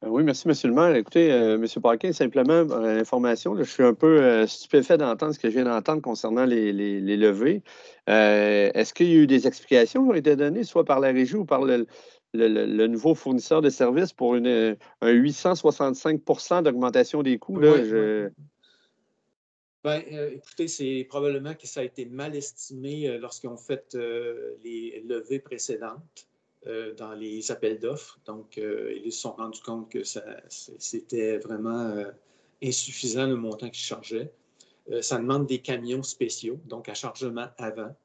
Oui, merci, M. le maire. Écoutez, M. Paquin, simplement, information, je suis un peu stupéfait d'entendre ce que je viens d'entendre concernant les levées. Est-ce qu'il y a eu des explications qui ont été données, soit par la régie ou par le nouveau fournisseur de services pour un 865 d'augmentation des coûts? Là, oui. Bien, écoutez, c'est probablement que ça a été mal estimé lorsqu'ils ont fait les levées précédentes dans les appels d'offres. Donc, ils se sont rendus compte que c'était vraiment insuffisant le montant qu'ils chargeaient. Ça demande des camions spéciaux, donc à chargement avant.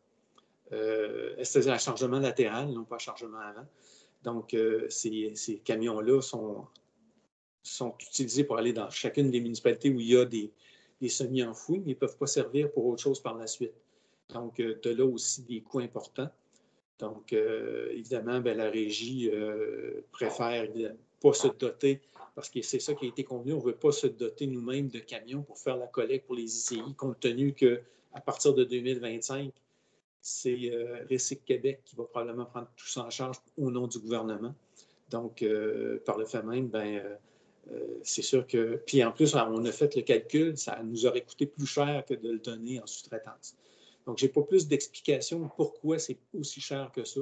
C'est-à-dire à chargement latéral, non pas à chargement avant. Donc, ces camions-là sont utilisés pour aller dans chacune des municipalités où il y a des semi-enfouis, mais ils ne peuvent pas servir pour autre chose par la suite. Donc, de là aussi des coûts importants. Donc, évidemment, bien, la régie préfère pas se doter, parce que c'est ça qui a été convenu, on ne veut pas se doter nous-mêmes de camions pour faire la collecte pour les ICI, compte tenu qu'à partir de 2025, c'est Recyc Québec qui va probablement prendre tout ça en charge au nom du gouvernement. Donc, par le fait même, bien, c'est sûr que... Puis en plus, on a fait le calcul, ça nous aurait coûté plus cher que de le donner en sous-traitance. Donc, je n'ai pas plus d'explications de pourquoi c'est aussi cher que ça,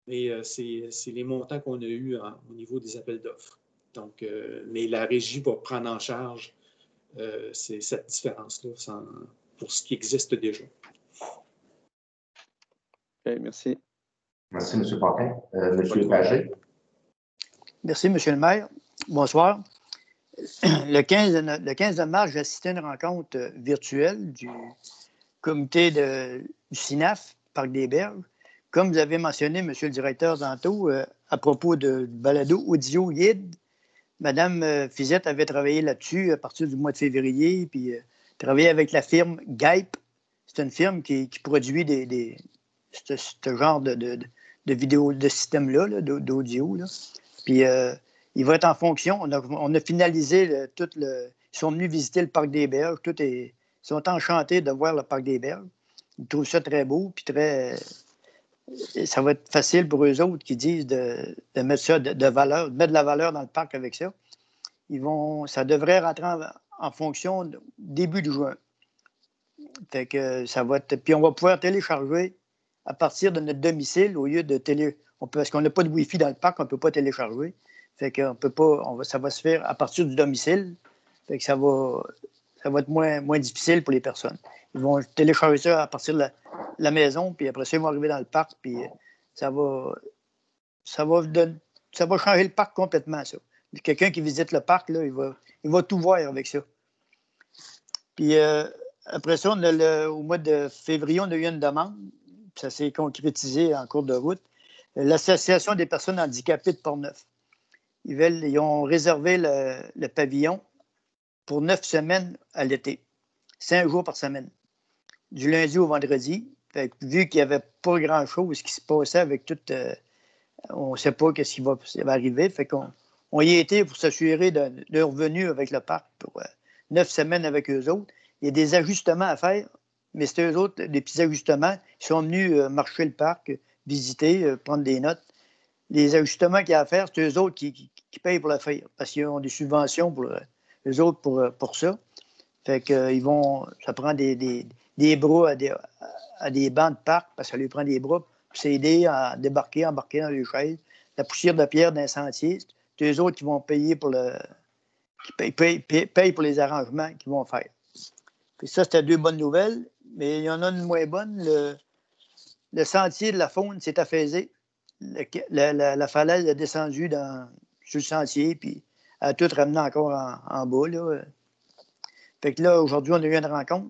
mais c'est les montants qu'on a eus au niveau des appels d'offres. Donc, mais la régie va prendre en charge cette différence-là pour ce qui existe déjà. OK, merci. Merci, M. Paquin. M. Pagé. Merci, M. le maire. Bonsoir. Le 15 mars, j'ai assisté à une rencontre virtuelle du comité du CINAF, Parc des Berges. Comme vous avez mentionné, M. le directeur, tantôt, à propos de balado audio-guide, Mme Fizette avait travaillé là-dessus à partir du mois de février, puis travaillé avec la firme GAIP. C'est une firme qui produit ce genre de vidéo, de système-là, d'audio. Là. Puis il va être en fonction. On a finalisé ils sont venus visiter le Parc des Berges. Ils sont enchantés de voir le Parc des Berges. Ils trouvent ça très beau, puis ça va être facile pour eux autres qui disent de mettre ça de valeur, de mettre de la valeur dans le parc avec ça. Ça devrait rentrer en fonction début de juin. Fait que ça va être. Puis on va pouvoir télécharger à partir de notre domicile au lieu de parce qu'on n'a pas de Wi-Fi dans le parc, on ne peut pas télécharger. Fait qu'on peut pas. Ça va se faire à partir du domicile. Fait que ça va être moins difficile pour les personnes. Ils vont télécharger ça à partir de la maison, puis après ça, ils vont arriver dans le parc, puis ça va changer le parc complètement, ça. Quelqu'un qui visite le parc, là, il va tout voir avec ça. Puis après ça, au mois de février, on a eu une demande. Ça s'est concrétisé en cours de route. L'Association des personnes handicapées de Portneuf. Ils ont réservé le pavillon pour 9 semaines à l'été, 5 jours par semaine, du lundi au vendredi. Fait que, vu qu'il n'y avait pas grand-chose qui se passait avec tout, on ne sait pas ce qui va arriver. Fait qu'on y a été pour s'assurer de revenus avec le parc pour 9 semaines avec eux autres. Il y a des ajustements à faire, mais c'est eux autres, des petits ajustements. Ils sont venus marcher le parc, visiter, prendre des notes. Les ajustements qu'il y a à faire, c'est eux autres qui payent pour le faire, parce qu'ils ont des subventions pour eux autres pour ça. Fait que ça prend des bras à des bancs de parc, parce que ça lui prend des bras pour s'aider à embarquer dans les chaises. La poussière de pierre d'un sentier, c'est eux autres qui vont payer qui payent pour les arrangements qu'ils vont faire. Puis ça, c'était 2 bonnes nouvelles, mais il y en a une moins bonne. Le sentier de la faune s'est affaissé. La falaise a descendu sur le sentier, puis elle a tout ramené encore en bas. Là. Fait que là, aujourd'hui, on a eu une rencontre,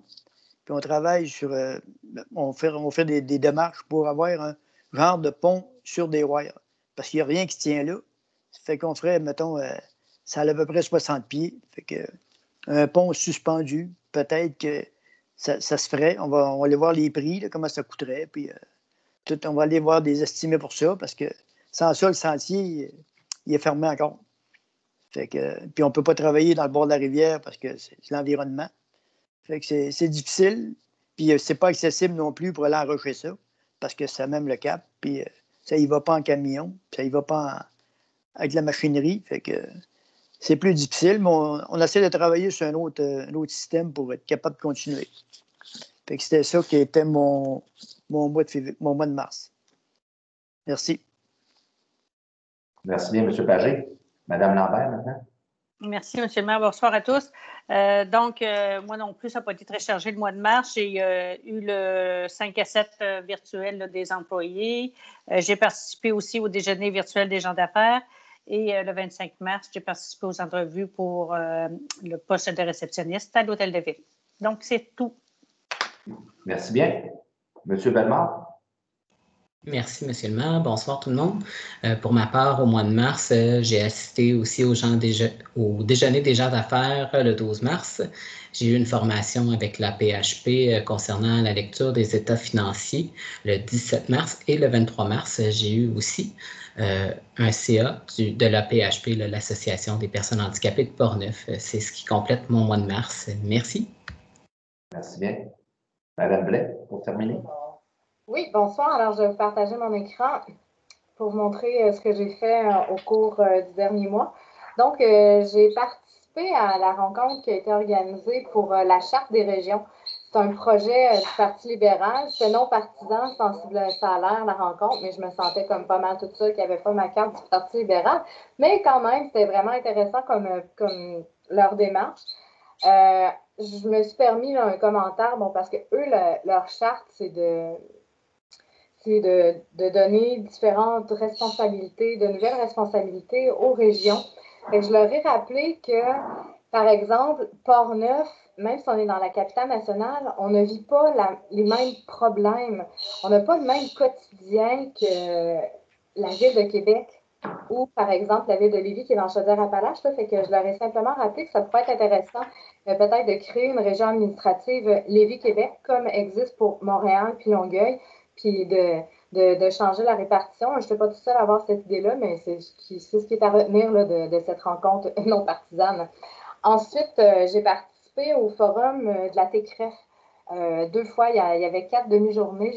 puis on travaille sur... on fait des démarches pour avoir un genre de pont sur des wires. Parce qu'il n'y a rien qui se tient là. Ça fait qu'on ferait, mettons, ça a à peu près 60 pieds. Fait que un pont suspendu, peut-être que ça se ferait. On va aller voir les prix, là, comment ça coûterait, puis on va aller voir des estimés pour ça, parce que sans ça, le sentier, il est fermé encore. Fait que, puis on ne peut pas travailler dans le bord de la rivière parce que c'est l'environnement. Fait que c'est difficile. Puis c'est pas accessible non plus pour aller enrocher ça, parce que ça même le cap. Puis ça y va pas en camion, ça y va pas avec la machinerie. Fait que c'est plus difficile, mais on essaie de travailler sur un autre système pour être capable de continuer. Fait que c'était ça qui était mon mois de mars. Merci. Merci bien, M. Pagé. Mme Lambert, maintenant. Merci, M. le maire. Bonsoir à tous. Moi non plus, ça n'a pas été très chargé le mois de mars. J'ai eu le 5 à 7 virtuel là, des employés. J'ai participé aussi au déjeuner virtuel des gens d'affaires. Et le 25 mars, j'ai participé aux entrevues pour le poste de réceptionniste à l'Hôtel de Ville. Donc, c'est tout. Merci bien. M. Bellemare. Merci, M. le maire. Bonsoir tout le monde. Pour ma part, au mois de mars, j'ai assisté aussi au déjeuner des gens d'affaires le 12 mars. J'ai eu une formation avec la PHP concernant la lecture des états financiers le 17 mars et le 23 mars. J'ai eu aussi un CA de la PHP, l'Association des personnes handicapées de Portneuf. C'est ce qui complète mon mois de mars. Merci. Merci bien. Mme Blais, pour terminer. Oui, bonsoir. Alors, je vais vous partager mon écran pour vous montrer ce que j'ai fait au cours du dernier mois. Donc, j'ai participé à la rencontre qui a été organisée pour la Charte des régions. C'est un projet du Parti libéral. C'est non partisan, sensible ça a l'air, la rencontre, mais je me sentais comme pas mal toute seule qui n'avait pas ma carte du Parti libéral. Mais quand même, c'était vraiment intéressant comme leur démarche. Je me suis permis là, un commentaire, parce que eux, leur charte, c'est de donner différentes responsabilités, de nouvelles responsabilités aux régions. Et je leur ai rappelé que, par exemple, Portneuf, même si on est dans la capitale nationale, on ne vit pas les mêmes problèmes. On n'a pas le même quotidien que la ville de Québec ou, par exemple, la ville de Lévis qui est dans Chaudière-Appalaches. Fait que je leur ai simplement rappelé que ça pourrait être intéressant peut-être de créer une région administrative Lévis-Québec comme existe pour Montréal puis Longueuil, puis de changer la répartition. Je ne suis pas toute seule à avoir cette idée-là, mais c'est ce qui est à retenir là, de cette rencontre non partisane. Ensuite, j'ai participé au forum de la TCREF. 2 fois, il y avait 4 demi-journées.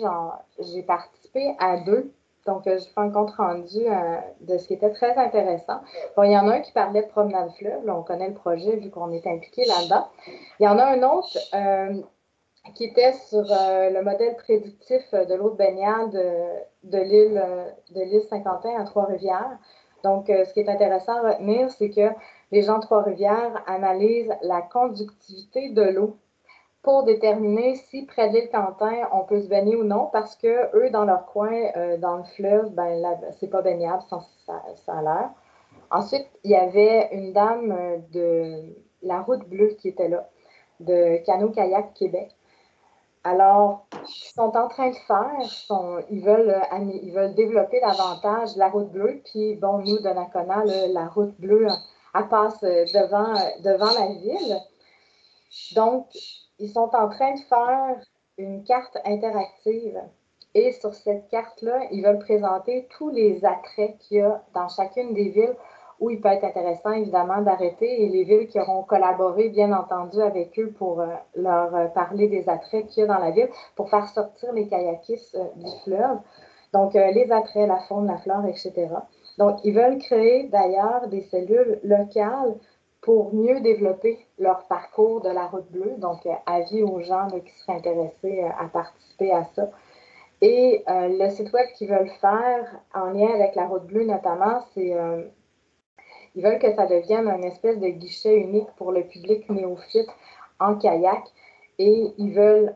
J'ai participé à 2. Donc, je fais un compte rendu de ce qui était très intéressant. Bon, il y en a un qui parlait de promenade fleuve. Là, on connaît le projet vu qu'on est impliqué là-dedans. Il y en a un autre qui était sur le modèle prédictif de l'eau de baignade de l'île Saint-Quentin à Trois-Rivières. Donc, ce qui est intéressant à retenir, c'est que les gens de Trois-Rivières analysent la conductivité de l'eau pour déterminer si près de l'île Quentin, on peut se baigner ou non, parce que eux, dans leur coin, dans le fleuve, c'est pas baignable, ça a l'air. Ensuite, il y avait une dame de la Route Bleue qui était là, de Cano-Kayak Québec. Alors, ce qu'ils sont en train de faire, ils veulent développer davantage la Route Bleue, puis bon, nous, de Donnacona, la Route Bleue, elle passe devant la ville. Donc, ils sont en train de faire une carte interactive. Et sur cette carte-là, ils veulent présenter tous les attraits qu'il y a dans chacune des villes où il peut être intéressant, évidemment, d'arrêter. Et les villes qui auront collaboré, bien entendu, avec eux pour leur parler des attraits qu'il y a dans la ville, pour faire sortir les kayakistes du fleuve. Donc, les attraits, la faune, la flore, etc. Donc, ils veulent créer, d'ailleurs, des cellules locales pour mieux développer leur parcours de la Route Bleue. Donc, avis aux gens là, qui seraient intéressés à participer à ça. Et le site web qu'ils veulent faire, en lien avec la Route Bleue notamment, c'est ils veulent que ça devienne une espèce de guichet unique pour le public néophyte en kayak. Et ils veulent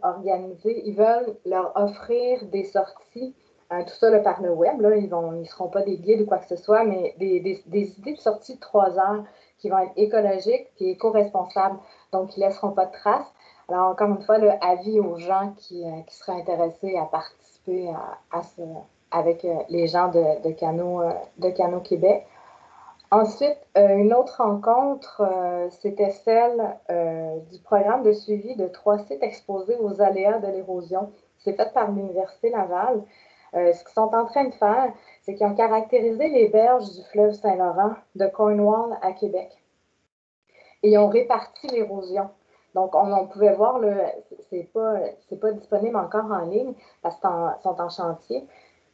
leur offrir des sorties, tout ça là, par le web. Là, ils ne seront pas des guides ou quoi que ce soit, mais des idées de sortie de 3 heures qui vont être écologiques et éco-responsables, donc qui ne laisseront pas de traces. Alors, encore une fois, avis aux gens qui seraient intéressés à participer avec les gens de Canot Québec. Ensuite, une autre rencontre, c'était celle du programme de suivi de 3 sites exposés aux aléas de l'érosion. C'est fait par l'Université Laval. Ce qu'ils sont en train de faire, c'est qu'ils ont caractérisé les berges du fleuve Saint-Laurent de Cornwall à Québec. Et ils ont réparti l'érosion. Donc, on pouvait voir, c'est pas disponible encore en ligne parce qu'ils sont en chantier,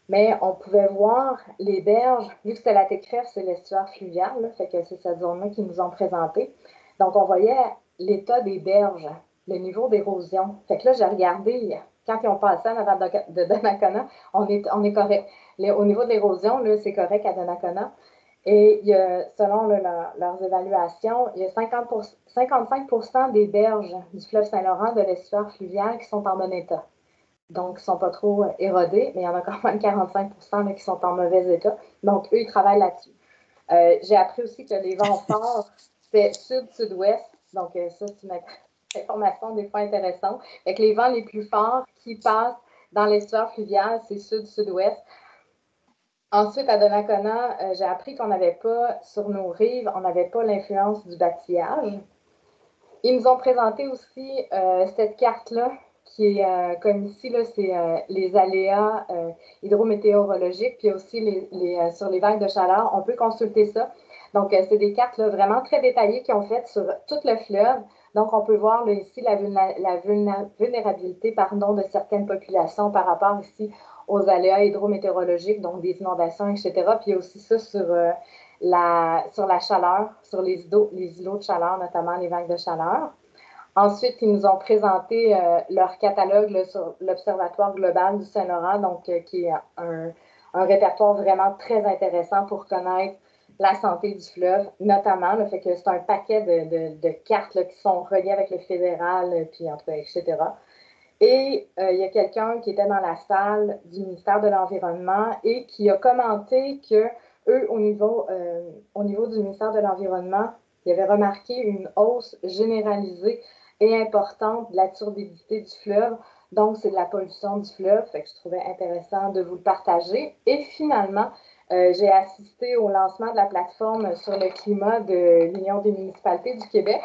mais on pouvait voir les berges, vu que c'était la Técrève, c'est l'estuaire fluvial, là, fait que c'est cette zone-là qu'ils nous ont présenté. Donc, on voyait l'état des berges, le niveau d'érosion. Fait que là, j'ai regardé, quand ils ont passé en avant de Donnacona, on est correct. Au niveau de l'érosion, c'est correct à Donnacona. Et il y a, selon leurs évaluations, il y a 55% des berges du fleuve Saint-Laurent de l'estuaire fluvial qui sont en bon état. Donc, ils ne sont pas trop érodés, mais il y en a quand même 45% là, qui sont en mauvais état. Donc, eux, ils travaillent là-dessus. J'ai appris aussi que les vents forts, c'est sud-sud-ouest. Donc, ça, c'est une information des fois intéressante. Fait que les vents les plus forts qui passent dans l'estuaire fluvial, c'est sud-sud-ouest. Ensuite, à Donnacona, j'ai appris qu'on n'avait pas, sur nos rives, on n'avait pas l'influence du bâtillage. Ils nous ont présenté aussi cette carte-là, qui est comme ici, c'est les aléas hydrométéorologiques, puis aussi sur les vagues de chaleur. On peut consulter ça. Donc, c'est des cartes là, vraiment très détaillées qui ont fait sur tout le fleuve. Donc, on peut voir là, ici la vulnérabilité de certaines populations par rapport ici aux aléas hydrométéorologiques, donc des inondations, etc. Puis il y a aussi ça sur la chaleur, sur les îlots de chaleur, notamment les vagues de chaleur. Ensuite, ils nous ont présenté leur catalogue là, sur l'Observatoire global du Saint-Laurent, donc qui est un répertoire vraiment très intéressant pour connaître la santé du fleuve, notamment. Là, fait que c'est un paquet de cartes là, qui sont reliées avec le fédéral, puis entre etc. Et il y a quelqu'un qui était dans la salle du ministère de l'Environnement et qui a commenté que eux, au niveau du ministère de l'Environnement, ils avaient remarqué une hausse généralisée et importante de la turbidité du fleuve. Donc, c'est de la pollution du fleuve. Fait que je trouvais intéressant de vous le partager. Et finalement, j'ai assisté au lancement de la plateforme sur le climat de l'Union des municipalités du Québec.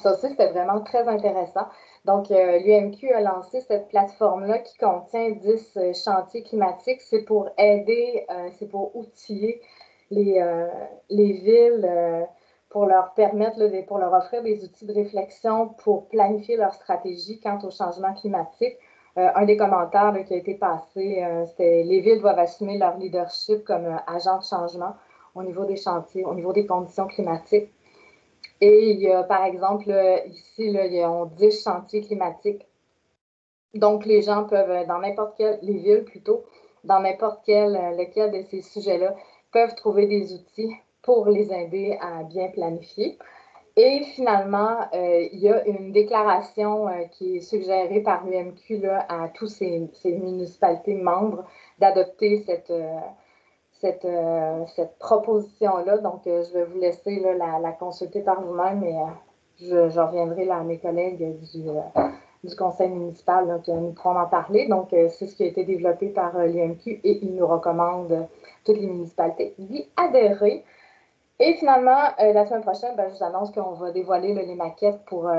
Ça aussi, c'était vraiment très intéressant. Donc, l'UMQ a lancé cette plateforme-là qui contient 10 chantiers climatiques. C'est pour aider, c'est pour outiller les villes pour leur permettre, là, pour leur offrir des outils de réflexion pour planifier leur stratégie quant au changement climatique. Un des commentaires là, qui a été passé, c'était « Les villes doivent assumer leur leadership comme agent de changement au niveau des chantiers, au niveau des conditions climatiques. » Et il y a, par exemple, ici, là, il y a 10 chantiers climatiques. Donc, les gens peuvent, dans n'importe quelle, les villes plutôt, dans n'importe lequel de ces sujets-là, peuvent trouver des outils pour les aider à bien planifier. Et finalement, il y a une déclaration qui est suggérée par l'UMQ là, à tous ces municipalités membres d'adopter cette proposition-là. Donc, je vais vous laisser là, la consulter par vous-même et je reviendrai là, à mes collègues du conseil municipal là, qui nous pourront en parler. Donc, c'est ce qui a été développé par l'UMQ et il nous recommande toutes les municipalités d'y adhérer. Et finalement, la semaine prochaine, je vous annonce qu'on va dévoiler là, les maquettes pour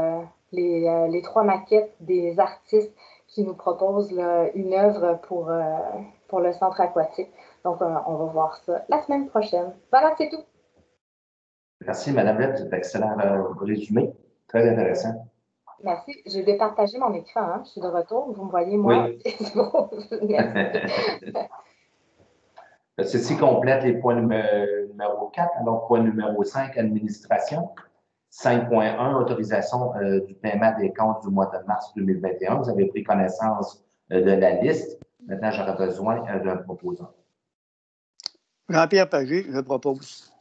les 3 maquettes des artistes qui nous proposent là, une œuvre pour le centre aquatique. Donc, on va voir ça la semaine prochaine. Voilà, c'est tout. Merci, Mme Leb, c'est un excellent résumé. Très intéressant. Merci. J'ai départagé mon écran. Hein. Je suis de retour. Vous me voyez, moi? Oui. Merci. Ceci complète les points numéro 4. Alors, point numéro 5, administration. 5.1, autorisation du paiement des comptes du mois de mars 2021. Vous avez pris connaissance de la liste. Maintenant, j'aurai besoin d'un proposant. Jean-Pierre Pagé, je propose.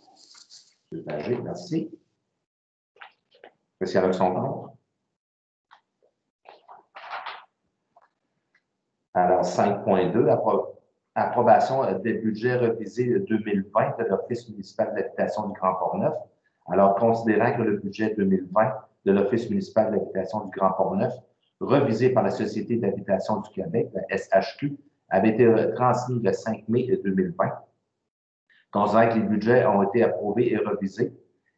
M. Pagé, merci. Monsieur avec son compte. Alors, 5.2, approbation des budgets revisés 2020 de l'Office municipal d'habitation du Grand Port-Neuf. Alors, considérant que le budget 2020 de l'Office municipal d'habitation du Grand Port-Neuf, revisé par la Société d'habitation du Québec, la SHQ, avait été transmis le 5 mai 2020, considérant que les budgets ont été approuvés et revisés,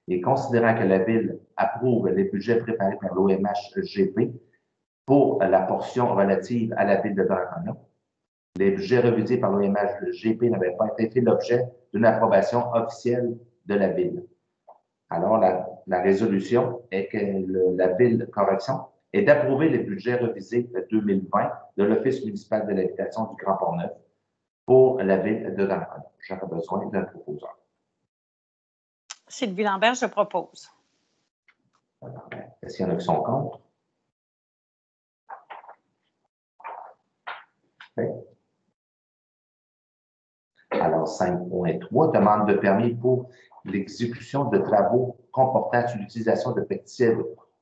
et considérant que la Ville approuve les budgets préparés par l'OMH-GP pour la portion relative à la Ville de Donnacona, les budgets revisés par l'OMH-GP n'avaient pas été l'objet d'une approbation officielle de la Ville. Alors, la résolution est que la Ville, correction, est d'approuver les budgets revisés de 2020 de l'Office municipal de l'habitation du Grand Port-Neuf pour la Ville de Donnacona. J'aurais besoin d'un proposeur. Sylvie Lambert, je propose. Est-ce qu'il y en a qui sont contre? Okay. Alors, 5.3, demande de permis pour l'exécution de travaux comportant sur l'utilisation de pesticides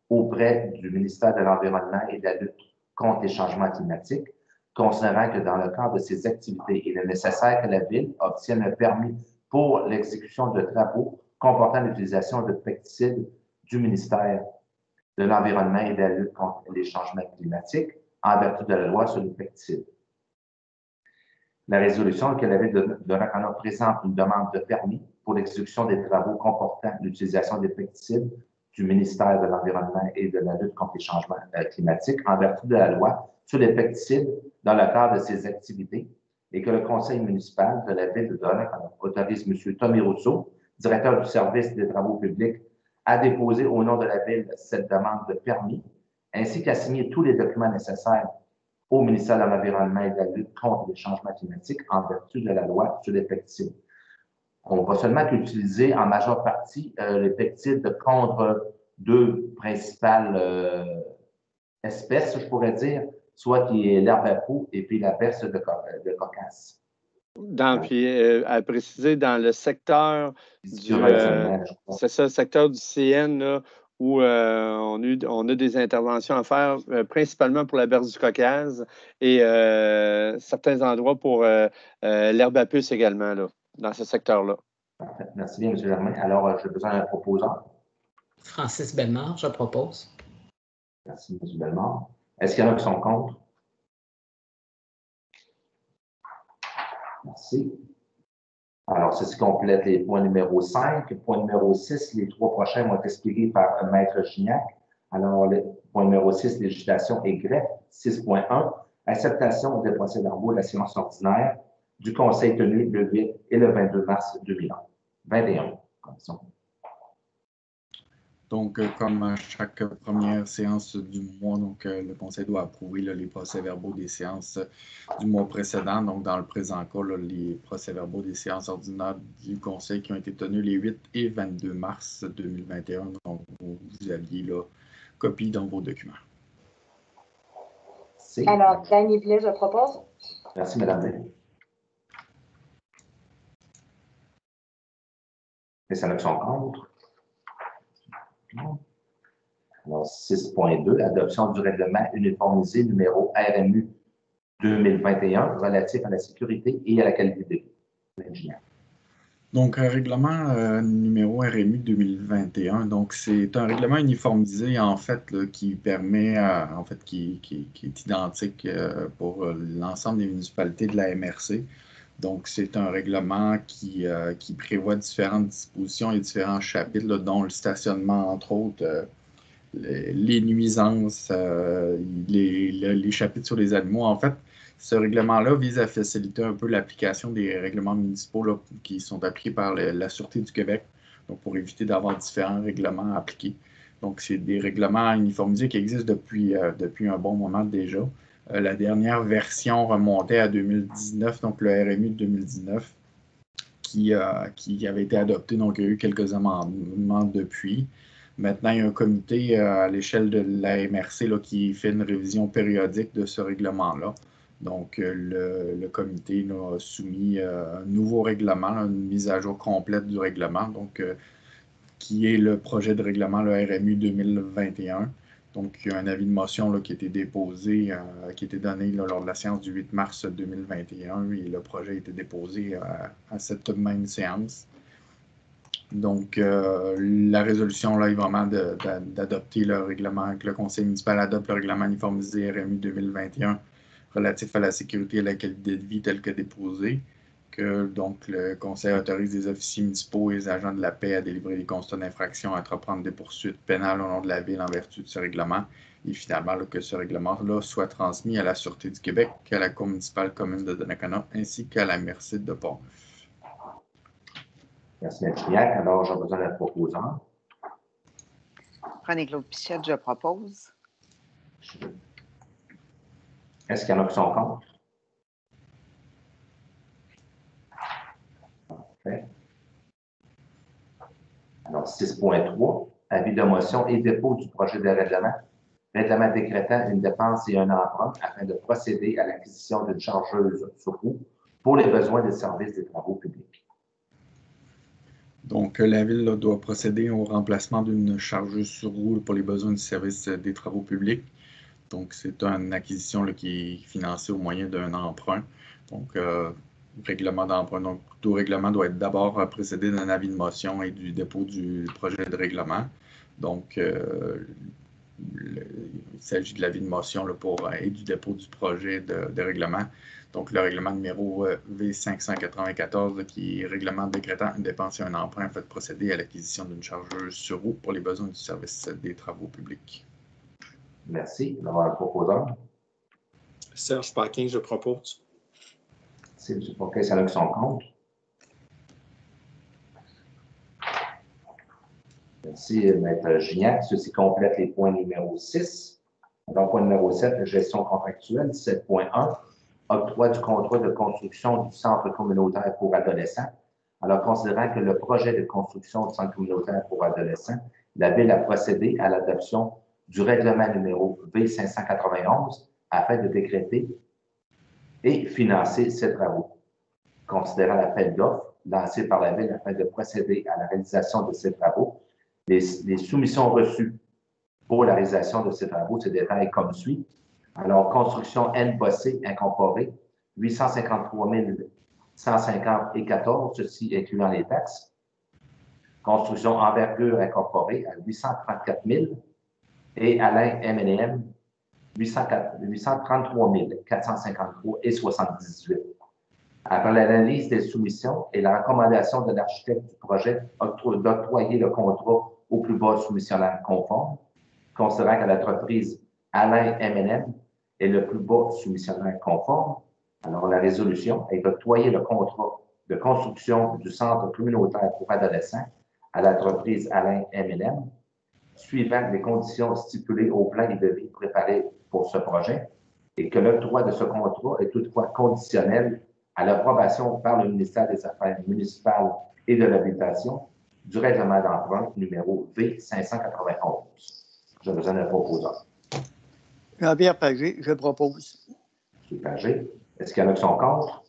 auprès du ministère de l'Environnement et de la lutte contre les changements climatiques, considérant que dans le cadre de ces activités, il est nécessaire que la Ville obtienne un permis pour l'exécution de travaux comportant l'utilisation de pesticides du ministère de l'Environnement et de la lutte contre les changements climatiques en vertu de la loi sur les pesticides. La résolution que la Ville de Donnacona présente une demande de permis pour l'exécution des travaux comportant l'utilisation des pesticides du ministère de l'Environnement et de la lutte contre les changements climatiques en vertu de la loi sur les pesticides dans le cadre de ces activités et que le conseil municipal de la Ville de Donnacona autorise M. Tommy Rousseau, directeur du service des travaux publics, à déposer au nom de la Ville cette demande de permis ainsi qu'à signer tous les documents nécessaires au ministère de l'Environnement et de la lutte contre les changements climatiques en vertu de la loi sur les pesticides. On va seulement utiliser en majeure partie les pesticides contre deux principales espèces, je pourrais dire, soit qui est l'herbe à poux et puis la perce de cocasse. À préciser, dans le secteur c'est ça, le secteur du CN, là, où on a des interventions à faire, principalement pour la berce du Caucase et certains endroits pour l'herbe à puce également, là, dans ce secteur-là. Parfait. Merci bien, M. Germain. Alors, j'ai besoin d'un proposant. Francis Bellemare, je propose. Merci, M. Bellemare. Est-ce qu'il y en a qui sont contre? Merci. Alors, ceci complète les points numéro 5. Point numéro 6, les trois prochains vont être expliqués par Maître Gignac. Alors, le point numéro 6, législation et greffe. 6.1, acceptation des procès-verbaux de la séance ordinaire du Conseil tenu le 8 et le 22 mars 2021. Donc, comme à chaque première séance du mois, donc, le Conseil doit approuver là, les procès-verbaux des séances du mois précédent. Donc, dans le présent cas, là, les procès-verbaux des séances ordinaires du Conseil qui ont été tenus les 8 et 22 mars 2021. Donc, vous aviez là copie dans vos documents. Alors, Dany Blais, je propose. Merci, Mme Blais. Et ça ne sont contre. Alors, 6.2, adoption du règlement uniformisé numéro RMU 2021 relatif à la sécurité et à la qualité de vie. Donc, règlement numéro RMU 2021. Donc, c'est un règlement uniformisé, en fait, là, qui permet, en fait, qui est identique pour l'ensemble des municipalités de la MRC. Donc, c'est un règlement qui prévoit différentes dispositions et différents chapitres, là, dont le stationnement, entre autres, les nuisances, les chapitres sur les animaux. En fait, ce règlement-là vise à faciliter un peu l'application des règlements municipaux là, qui sont appliqués par la Sûreté du Québec, donc pour éviter d'avoir différents règlements appliqués. Donc, c'est des règlements uniformisés qui existent depuis un bon moment déjà. La dernière version remontait à 2019, donc le RMU de 2019, qui avait été adopté. Donc, il y a eu quelques amendements depuis. Maintenant, il y a un comité à l'échelle de la MRC là, qui fait une révision périodique de ce règlement-là. Donc, le comité là, a soumis un nouveau règlement, là, une mise à jour complète du règlement, donc, qui est le projet de règlement, le RMU 2021. Donc, il y a un avis de motion là, qui a été déposé, qui a été donné là, lors de la séance du 8 mars 2021 et le projet a été déposé à cette même séance. Donc, la résolution là, est vraiment d'adopter le règlement, que le conseil municipal adopte le règlement uniformisé RMU 2021 relatif à la sécurité et à la qualité de vie tel que déposé, que donc le conseil autorise les officiers municipaux et les agents de la paix à délivrer des constats d'infraction, à entreprendre des poursuites pénales au nom de la ville en vertu de ce règlement, et finalement là, que ce règlement-là soit transmis à la Sûreté du Québec, à la Cour municipale commune de Donnacona, ainsi qu'à la MRC de Portneuf. Merci, M. Gignac. Alors, j'ai besoin d'un proposant. René-Claude Pichette, je propose. Est-ce qu'il y en a qui sont contre? Parfait. Alors, 6.3, avis de motion et dépôt du projet de règlement. Règlement décrétant une dépense et un emprunt afin de procéder à l'acquisition d'une chargeuse sur roue pour les besoins des services des travaux publics. Donc, la Ville là, doit procéder au remplacement d'une chargeuse sur roue pour les besoins du service des travaux publics. Donc, c'est une acquisition là, qui est financée au moyen d'un emprunt. Donc, règlement d'emprunt. Donc, tout règlement doit être d'abord précédé d'un avis de motion et du dépôt du projet de règlement. Donc, il s'agit de l'avis de motion là, et du dépôt du projet de règlement. Donc, le règlement numéro V594, qui est règlement décrétant une dépense et un emprunt, fait procéder à l'acquisition d'une chargeuse sur roue pour les besoins du service des travaux publics. Merci. On va avoir un proposeur. Serge Paquin, je propose. Merci, M. Paquin. C'est là qui sont contre. Merci, M. Gignac. Ceci complète les points numéro 6. Donc, point numéro 7, gestion contractuelle. 7.1, octroi du contrat de construction du centre communautaire pour adolescents. Alors, considérant que le projet de construction du centre communautaire pour adolescents, la Ville a procédé à l'adoption du règlement numéro V591 afin de décréter et financer ces travaux. Considérant l'appel d'offres lancé par la Ville afin de procéder à la réalisation de ces travaux, les soumissions reçues pour la réalisation de ces travaux se détaillent comme suit. Alors, construction N Bossé incorporée, 853 150 et 14, ceci incluant les taxes. Construction Envergure incorporée à 834 000 et Alain M&M 833 453 et 78. Après l'analyse des soumissions et la recommandation de l'architecte du projet d'octroyer le contrat au plus bas soumissionnaire conforme, considérant que l'entreprise Alain M&M est le plus bas soumissionnaire conforme, alors la résolution est d'octroyer le contrat de construction du centre communautaire pour adolescents à l'entreprise Alain M&M, suivant les conditions stipulées au plan et devis préparé pour ce projet, et que l'octroi de ce contrat est toutefois conditionnel à l'approbation par le ministère des Affaires municipales et de l'Habitation du règlement d'emprunt numéro V591. J'ai besoin d'un proposeur. Jean-Pierre Pagé, je propose. M. Pagé. Est-ce qu'il y en a qui sont contre?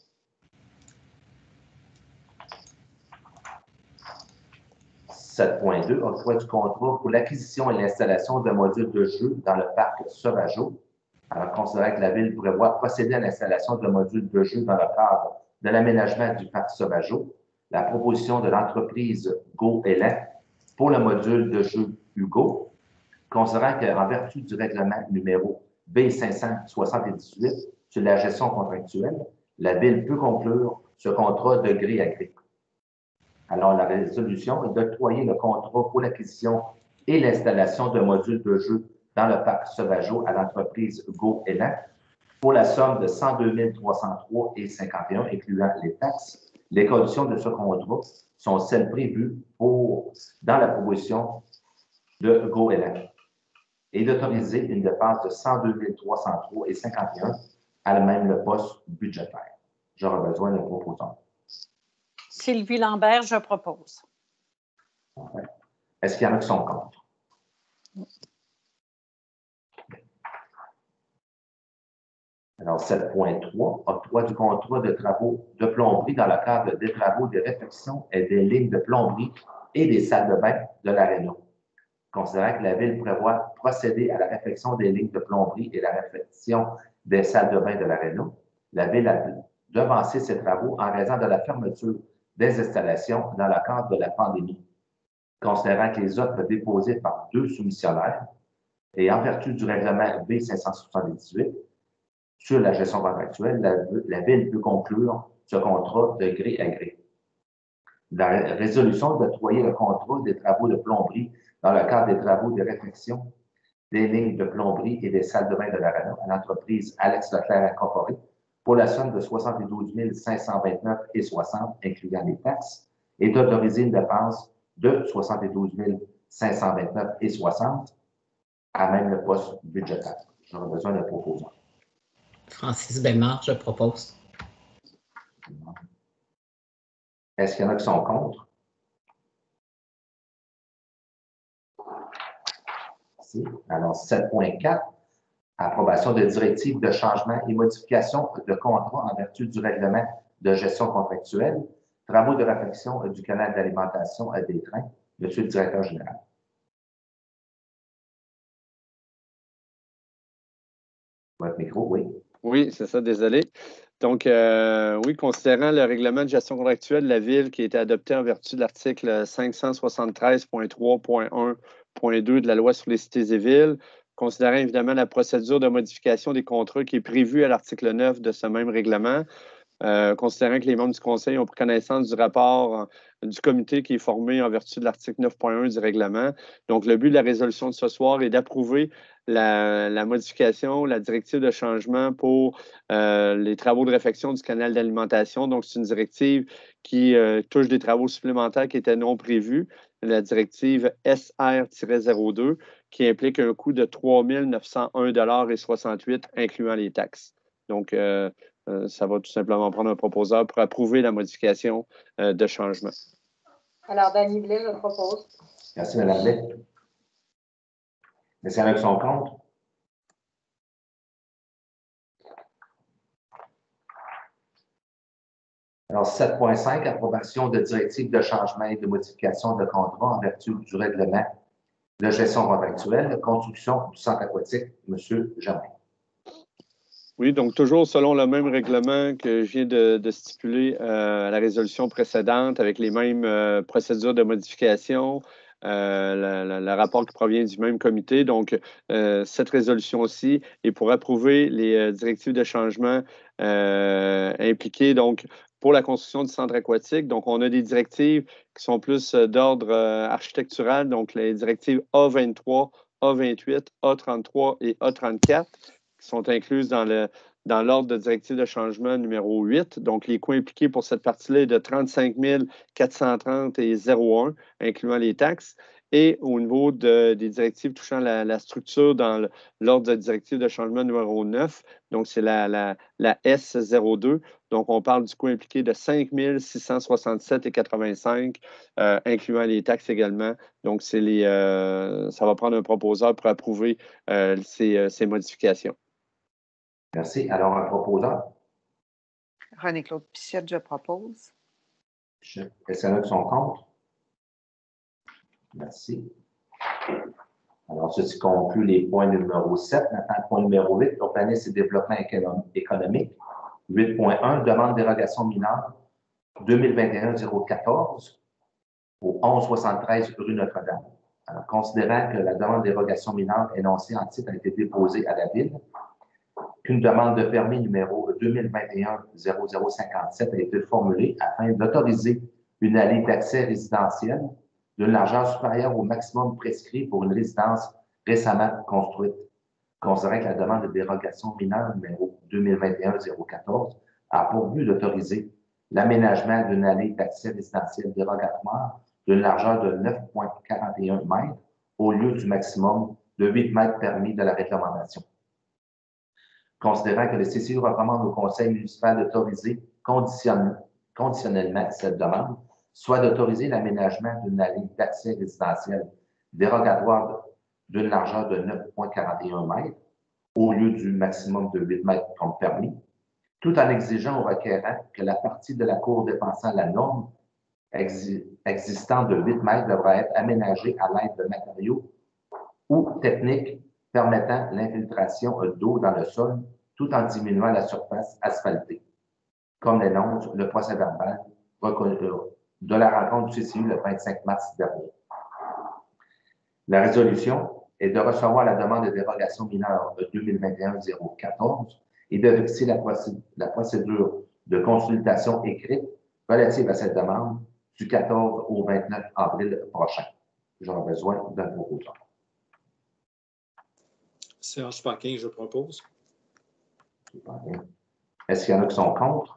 « 7.2, octroi du contrat pour l'acquisition et l'installation de modules de jeu dans le parc Sauvageau. Alors, considérant que la Ville prévoit procéder à l'installation de modules de jeu dans le cadre de l'aménagement du parc Sauvageau, la proposition de l'entreprise Go-Élan pour le module de jeu Hugo, considérant qu'en vertu du règlement numéro B578 sur la gestion contractuelle, la Ville peut conclure ce contrat de gré à gré. Alors, la résolution est d'octroyer le contrat pour l'acquisition et l'installation de modules de jeu dans le parc Sauvageau à l'entreprise Go-Élan pour la somme de 102 303 et 51, incluant les taxes. Les conditions de ce contrat sont celles prévues dans la proposition de Go-Élan et d'autoriser une dépense de 102 303 et 51 à même le poste budgétaire. J'aurais besoin d'un proposant. Sylvie Lambert, je propose. Ouais. Est-ce qu'il y en a qui sont contre? Alors, 7.3, octroi du contrat de travaux de plomberie dans le cadre des travaux de réfection et des lignes de plomberie et des salles de bain de l'Aréna. Considérant que la Ville prévoit procéder à la réfection des lignes de plomberie et la réfection des salles de bain de l'Aréna, la Ville a devancé ces travaux en raison de la fermeture des installations dans le cadre de la pandémie considérant que les offres déposées par 2 soumissionnaires et en vertu du règlement B578 sur la gestion contractuelle, la Ville peut conclure ce contrat de gré à gré. La résolution d'octroyer le contrat des travaux de plomberie dans le cadre des travaux de réfection des lignes de plomberie et des salles de bain de l'Arena à l'entreprise Alex Leclerc Incorporée pour la somme de 72 529,60 incluant les taxes et d'autoriser une dépense de 72 529,60 à même le poste budgétaire. J'aurais besoin d'un proposant. Francis Bellemare, je propose. Est-ce qu'il y en a qui sont contre? Merci. Alors, 7.4, approbation de directives de changement et modification de contrat en vertu du règlement de gestion contractuelle, travaux de réfection du canal d'alimentation des trains. Monsieur le directeur général. Votre micro, oui. Oui, c'est ça, désolé. Donc, oui, considérant le règlement de gestion contractuelle de la Ville qui a été adopté en vertu de l'article 573.3.1.2 de la loi sur les cités et villes, considérant évidemment la procédure de modification des contrats qui est prévue à l'article 9 de ce même règlement, considérant que les membres du Conseil ont pris connaissance du rapport du comité qui est formé en vertu de l'article 9.1 du règlement. Donc, le but de la résolution de ce soir est d'approuver la modification, la directive de changement pour les travaux de réfection du canal d'alimentation. Donc, c'est une directive qui touche des travaux supplémentaires qui étaient non prévus. La directive SR-02 qui implique un coût de 3 901,68 $ incluant les taxes. Donc, ça va tout simplement prendre un proposeur pour approuver la modification de changement. Alors, Dany Blais, je propose. Merci, Mme Blais. Est-ce qu'il y en a qui sont contre? Alors, 7.5, approbation de directives de changement et de modification de contrat en vertu du règlement de gestion contractuelle, construction du centre aquatique, M. Germain. Oui, donc toujours selon le même règlement que je viens de stipuler à la résolution précédente, avec les mêmes procédures de modification, le rapport qui provient du même comité. Donc, cette résolution-ci est pour approuver les directives de changement impliquées donc, pour la construction du centre aquatique. Donc, on a des directives qui sont plus d'ordre architectural, donc les directives A23, A28, A33 et A34 qui sont incluses dans l'ordre de directive de changement numéro 8. Donc, les coûts impliqués pour cette partie-là est de 35 430,01 $, incluant les taxes. Et au niveau des directives touchant la structure dans l'ordre de directive de changement numéro 9, donc c'est la S02. Donc, on parle du coût impliqué de 5 667,85 $, incluant les taxes également. Donc, ça va prendre un proposeur pour approuver ces modifications. Merci. Alors, un proposant? René-Claude Pichette, je propose. Est-ce qu'il y en a qui sont contre? Merci. Alors, ceci conclut les points numéro 7. Maintenant, le point numéro 8, urbanisme et développement économique. 8.1, demande dérogation mineure 2021-014 au 1173 rue Notre-Dame. Alors, considérant que la demande de dérogation mineure énoncée en titre a été déposée à la Ville, qu'une demande de permis numéro 2021-0057 a été formulée afin d'autoriser une allée d'accès résidentielle d'une largeur supérieure au maximum prescrit pour une résidence récemment construite. Considérant que la demande de dérogation mineure numéro 2021-014 a pour but d'autoriser l'aménagement d'une allée d'accès résidentielle dérogatoire d'une largeur de 9,41 mètres au lieu du maximum de 8 mètres permis de la réglementation. Considérant que le CCU recommande au Conseil municipal d'autoriser conditionnellement cette demande, soit d'autoriser l'aménagement d'une allée d'accès résidentielle dérogatoire d'une largeur de 9,41 mètres au lieu du maximum de 8 mètres comme permis, tout en exigeant au requérant que la partie de la cour dépassant la norme existante de 8 mètres devra être aménagée à l'aide de matériaux ou techniques permettant l'infiltration d'eau dans le sol tout en diminuant la surface asphaltée, comme l'énonce le procès-verbal de la rencontre du CCU le 25 mars dernier. La résolution est de recevoir la demande de dérogation mineure 2021-014 et de fixer la procédure de consultation écrite relative à cette demande du 14 au 29 avril prochain. J'aurai besoin d'un proposeur. Serge Paquin, je propose. Est-ce qu'il y en a qui sont contre?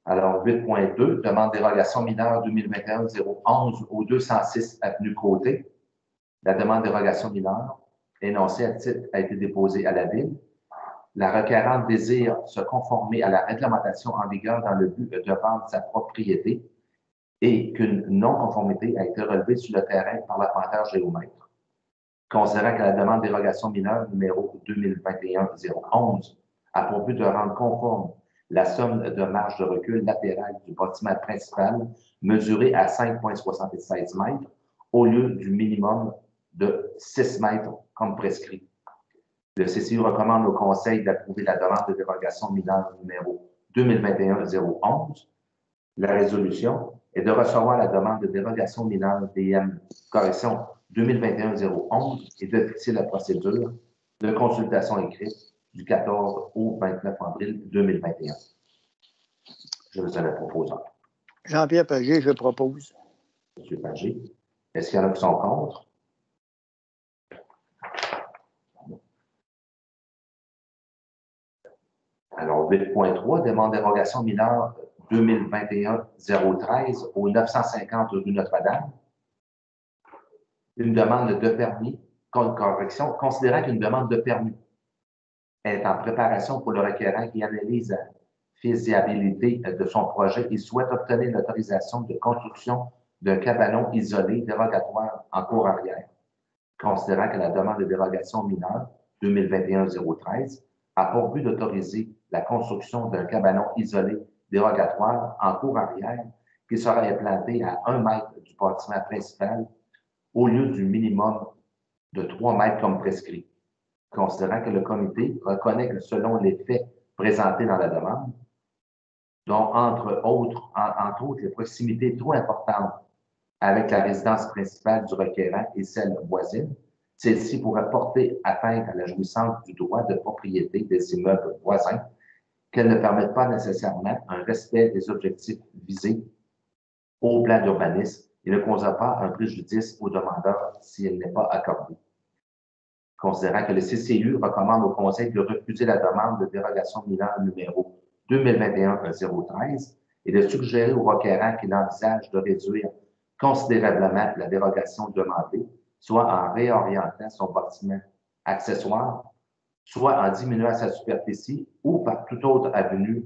Alors, 8.2, demande dérogation mineure 2021-011 au 206 avenue Côté. La demande dérogation mineure énoncée à titre a été déposée à la Ville. La requérante désire se conformer à la réglementation en vigueur dans le but de vendre sa propriété et qu'une non-conformité a été relevée sur le terrain par l'arpenteur géomètre. Considérant que la demande dérogation mineure numéro 2021-011 a pour but de rendre conforme la somme de marge de recul latérale du bâtiment principal mesurée à 5,76 mètres au lieu du minimum de 6 mètres comme prescrit. Le CCU recommande au Conseil d'approuver la demande de dérogation mineure numéro 2021-011. La résolution est de recevoir la demande de dérogation mineure DM correction 2021-011 et de fixer la procédure de consultation écrite du 14 au 29 avril 2021. Je vous ai le proposeur. Jean-Pierre Pagé, je propose. M. Pagé. Est-ce qu'il y en a qui sont contre? Alors, 8.3, demande dérogation mineure 2021-013 au 950 rue Notre-Dame. Une demande de permis, correction, considérant qu'une demande de permis est en préparation pour le requérant qui analyse la faisabilité de son projet et souhaite obtenir l'autorisation de construction d'un cabanon isolé dérogatoire en cour arrière. Considérant que la demande de dérogation mineure 2021-013 a pour but d'autoriser la construction d'un cabanon isolé dérogatoire en cour arrière qui sera implanté à 1 mètre du bâtiment principal au lieu du minimum de 3 mètres comme prescrit. Considérant que le comité reconnaît que selon les faits présentés dans la demande, dont entre autres les proximités trop importantes avec la résidence principale du requérant et celle voisine, celle-ci pourrait porter atteinte à la jouissance du droit de propriété des immeubles voisins, qu'elles ne permettent pas nécessairement un respect des objectifs visés au plan d'urbanisme et ne causera pas un préjudice au demandeur si elle n'est pas accordée. Considérant que le CCU recommande au Conseil de refuser la demande de dérogation mineure numéro 2021-013 et de suggérer au requérant qu'il envisage de réduire considérablement la dérogation demandée, soit en réorientant son bâtiment accessoire, soit en diminuant sa superficie ou par toute autre avenue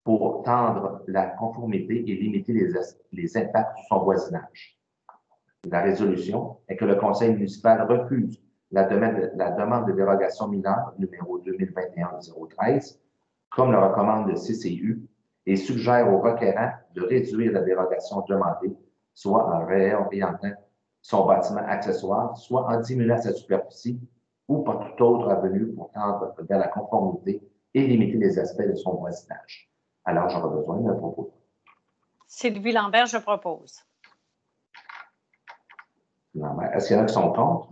pour tendre la conformité et limiter les impacts sur son voisinage. La résolution est que le Conseil municipal refuse la demande de dérogation mineure numéro 2021-013, comme le recommande le CCU, et suggère au requérant de réduire la dérogation demandée, soit en réorientant son bâtiment accessoire, soit en diminuant sa superficie ou par toute autre avenue pour tendre vers la conformité et limiter les aspects de son voisinage. Alors, j'aurai besoin d'un propos. Sylvie Lambert, je propose. Est-ce qu'il y en a qui sont contre?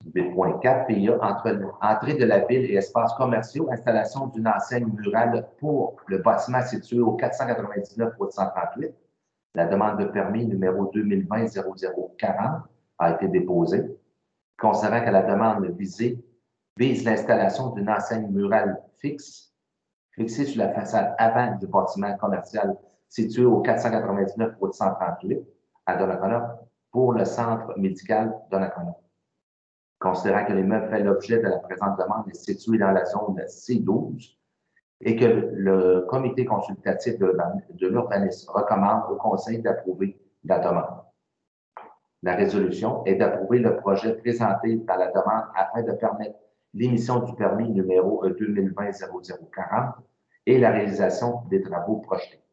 B.4, PIA, entrée de la ville et espaces commerciaux, installation d'une enseigne murale pour le bâtiment situé au 499 route 138. La demande de permis numéro 2020-0040 a été déposée. Considérant que la demande visée vise l'installation d'une enseigne murale fixe, fixée sur la façade avant du bâtiment commercial situé au 499 route 138 à Donnacona pour le centre médical Donnacona. Considérant que l'immeuble fait l'objet de la présente demande est situé dans la zone C12 et que le comité consultatif de l'urbanisme recommande au Conseil d'approuver la demande. La résolution est d'approuver le projet présenté dans la demande afin de permettre l'émission du permis numéro 2020-0040 et la réalisation des travaux projetés.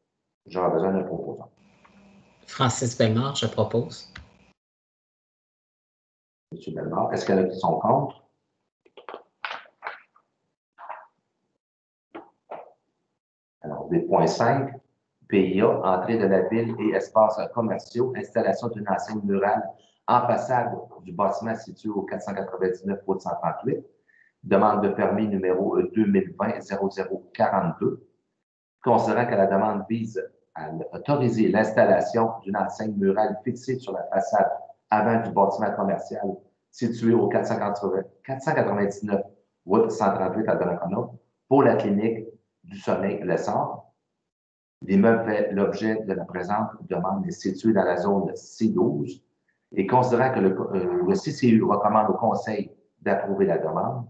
J'aurai besoin d'un proposant. Francis Bellemare, je propose. M. Bellemare, est-ce qu'il y en a qui sont contre? 8.5, PIA, entrée de la ville et espaces commerciaux, installation d'une enseigne murale en façade du bâtiment situé au 499 route 138. Demande de permis numéro 2020-0042. Considérant que la demande vise à autoriser l'installation d'une enseigne murale fixée sur la façade avant du bâtiment commercial situé au 499 route 138 à Donnacona pour la clinique du sommeil Lessard. L'immeuble fait l'objet de la présente demande est situé dans la zone C12 et considérant que le CCU recommande au Conseil d'approuver la demande,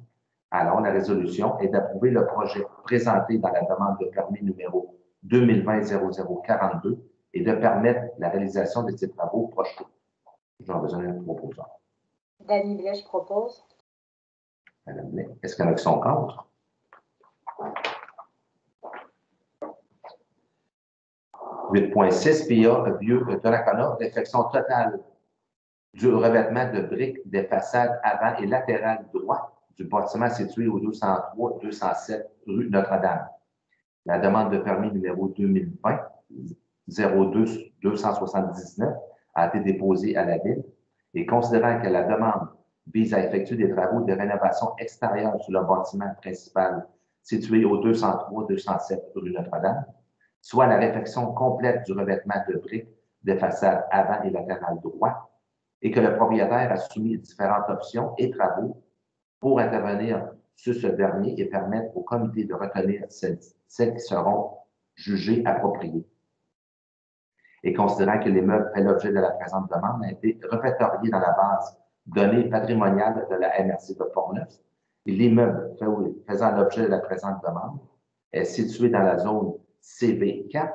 alors la résolution est d'approuver le projet présenté dans la demande de permis numéro 2020-0042 et de permettre la réalisation de ces travaux projetés. J'en ai besoin d'un proposant. Dany Blais, je propose. Madame Blais, est-ce qu'il y en a qui sont contre? « 8.6 PIA Vieux Donnacona, réfection totale du revêtement de briques des façades avant et latérales droit du bâtiment situé au 203-207 rue Notre-Dame. La demande de permis numéro 2020-02-279 a été déposée à la Ville et considérant que la demande vise à effectuer des travaux de rénovation extérieure sur le bâtiment principal situé au 203-207 rue Notre-Dame, soit la réfection complète du revêtement de briques des façades avant et latérales droit, et que le propriétaire a soumis différentes options et travaux pour intervenir sur ce dernier et permettre au comité de retenir celles qui seront jugées appropriées. Et considérant que l'immeuble fait l'objet de la présente demande, a été répertorié dans la base données patrimoniale de la MRC de Portneuf, et l'immeuble faisant l'objet de la présente demande est situé dans la zone CV4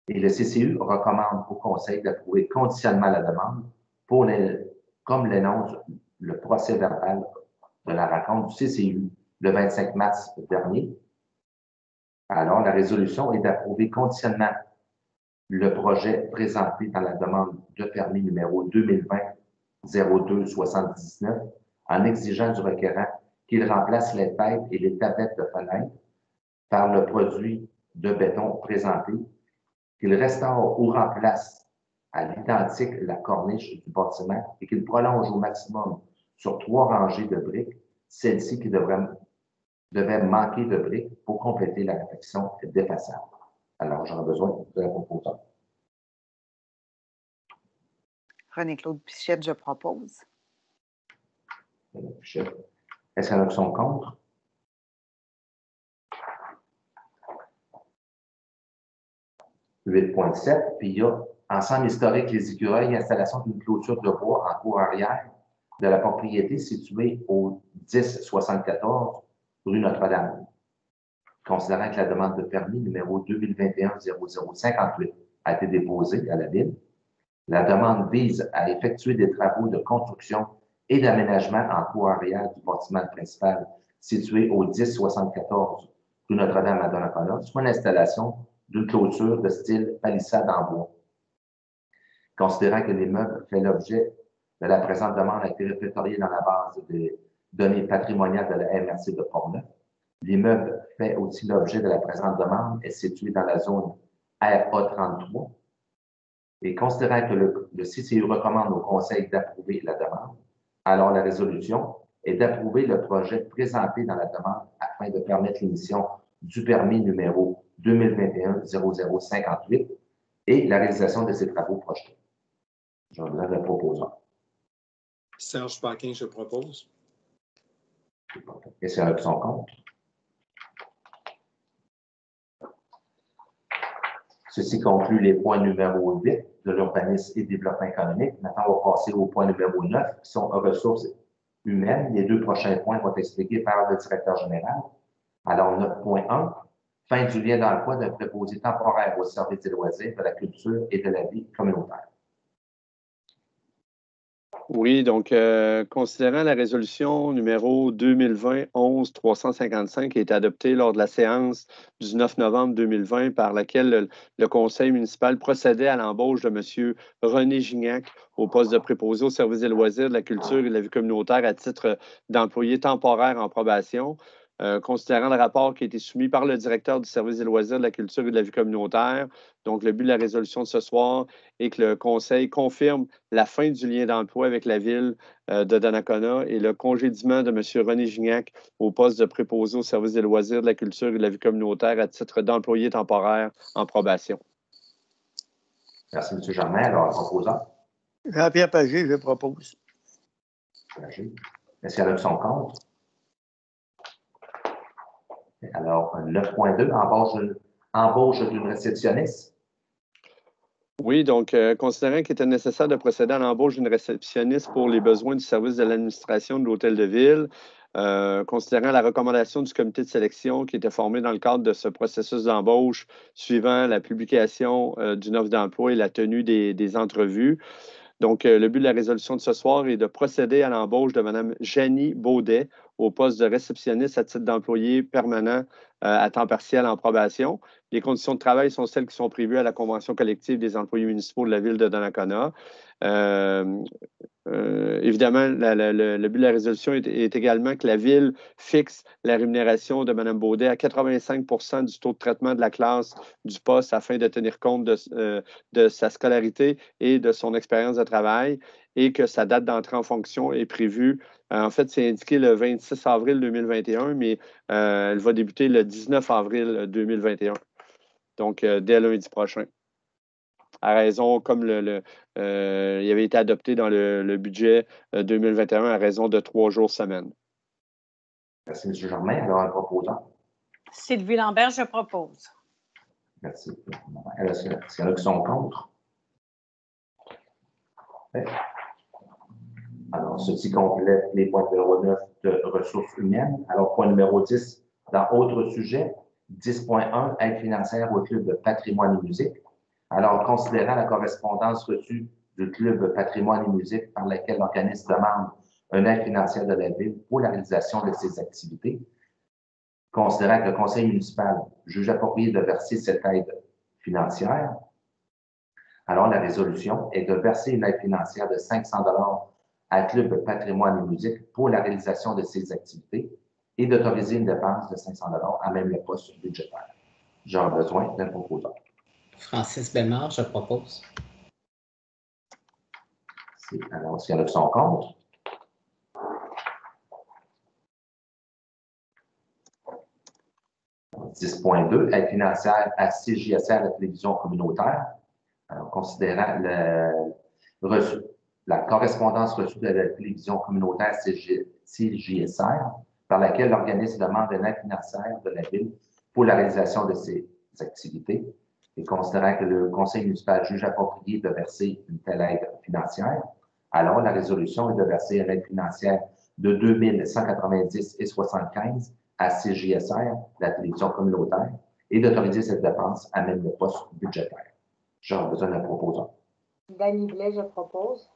et le CCU recommande au Conseil d'approuver conditionnellement la demande pour comme l'énonce le procès verbal de la rencontre du CCU le 25 mars dernier. Alors, la résolution est d'approuver conditionnellement le projet présenté dans la demande de permis numéro 2020-02-79 en exigeant du requérant qu'il remplace les têtes et les tablettes de fenêtres par le produit de béton présenté, qu'il restaure ou remplace à l'identique la corniche du bâtiment et qu'il prolonge au maximum sur 3 rangées de briques, celles-ci qui devaient manquer de briques pour compléter la réfection des façades. Alors, j'en ai besoin de la proposition. René-Claude Pichette, je propose. Est-ce qu'il y en a qui sont contre? « 8.7, puis il y a ensemble historique Les Écureuils, installation d'une clôture de bois en cour arrière de la propriété située au 1074 rue Notre-Dame. Considérant que la demande de permis numéro 2021-0058 a été déposée à la Ville, la demande vise à effectuer des travaux de construction et d'aménagement en cour arrière du bâtiment principal situé au 1074 rue Notre-Dame à Donnacona, soit l'installation d'une clôture de style palissade en bois. Considérant que l'immeuble fait l'objet de la présente demande a été répertorié dans la base des données patrimoniales de la MRC de Portneuf, l'immeuble fait aussi l'objet de la présente demande est situé dans la zone RA33 et considérant que le CCU recommande au Conseil d'approuver la demande, alors la résolution est d'approuver le projet présenté dans la demande afin de permettre l'émission du permis numéro 2021-0058 et la réalisation de ces travaux projetés. J'en ai le proposant. Serge Paquin, je propose. Est-ce qu'il y en a qui sont contre? Ceci conclut les points numéro 8 de l'urbanisme et développement économique. Maintenant, on va passer au point numéro 9, qui sont ressources humaines. Les 2 prochains points vont être expliqués par le directeur général. Alors, 9.1, fin du lien d'emploi d'un préposé temporaire au service des loisirs, de la culture et de la vie communautaire. Oui, donc, considérant la résolution numéro 2020-11-355 qui a été adoptée lors de la séance du 9 novembre 2020 par laquelle le conseil municipal procédait à l'embauche de M. René Gignac au poste de préposé au service des loisirs, de la culture et de la vie communautaire à titre d'employé temporaire en probation, considérant le rapport qui a été soumis par le directeur du service des loisirs, de la culture et de la vie communautaire. Donc, le but de la résolution de ce soir est que le Conseil confirme la fin du lien d'emploi avec la Ville de Donnacona et le congédiement de M. René Gignac au poste de préposé au service des loisirs, de la culture et de la vie communautaire à titre d'employé temporaire en probation. Merci, M. Germain. Alors, proposant. Jean-Pierre Pagé, je propose. Pagé. Est-ce qu'il y en a qui sont contre? Alors, 9.2, embauche d'une réceptionniste. Oui, donc, considérant qu'il était nécessaire de procéder à l'embauche d'une réceptionniste pour les besoins du service de l'administration de l'Hôtel de Ville, considérant la recommandation du comité de sélection qui était formé dans le cadre de ce processus d'embauche suivant la publication d'une offre d'emploi et la tenue des entrevues. Donc, le but de la résolution de ce soir est de procéder à l'embauche de Mme Janie Baudet au poste de réceptionniste à titre d'employé permanent à temps partiel en probation. Les conditions de travail sont celles qui sont prévues à la Convention collective des employés municipaux de la Ville de Donnacona. Évidemment, le but de la résolution est également que la Ville fixe la rémunération de Mme Baudet à 85 du taux de traitement de la classe du poste afin de tenir compte de sa scolarité et de son expérience de travail et que sa date d'entrée en fonction est prévue. En fait, c'est indiqué le 26 avril 2021, mais elle va débuter le 19 avril 2021, donc dès lundi prochain. À raison, comme il avait été adopté dans le budget 2021, à raison de 3 jours semaine. Merci, M. Germain. Alors, un proposant. Sylvie Lambert, je propose. Merci. Est-ce qu'il y en a qui sont contre? Alors, ceci complète les points numéro 9 de ressources humaines. Alors, point numéro 10, dans autres sujets, 10.1, aide financière au Club de patrimoine et musique. Alors, considérant la correspondance reçue du Club patrimoine et musique par laquelle l'organisme demande une aide financière de la Ville pour la réalisation de ses activités, considérant que le Conseil municipal juge approprié de verser cette aide financière, alors la résolution est de verser une aide financière de 500 $ à Club patrimoine et musique pour la réalisation de ses activités et d'autoriser une dépense de 500 $ à même le poste budgétaire. J'ai besoin d'un proposant. Francis Bémard, je propose. Alors, s'il y en a qui sont contre. « 10.2, aide financière à CJSR, la télévision communautaire. » Alors, considérant la correspondance reçue de la télévision communautaire CJSR, par laquelle l'organisme demande une aide financière de la Ville pour la réalisation de ses activités, et considérant que le Conseil municipal juge approprié de verser une telle aide financière, alors la résolution est de verser une aide financière de 2190,75 à CJSR, la télévision communautaire, et d'autoriser cette dépense à même le poste budgétaire. J'aurais besoin d'un proposant. Dany Blais, je propose.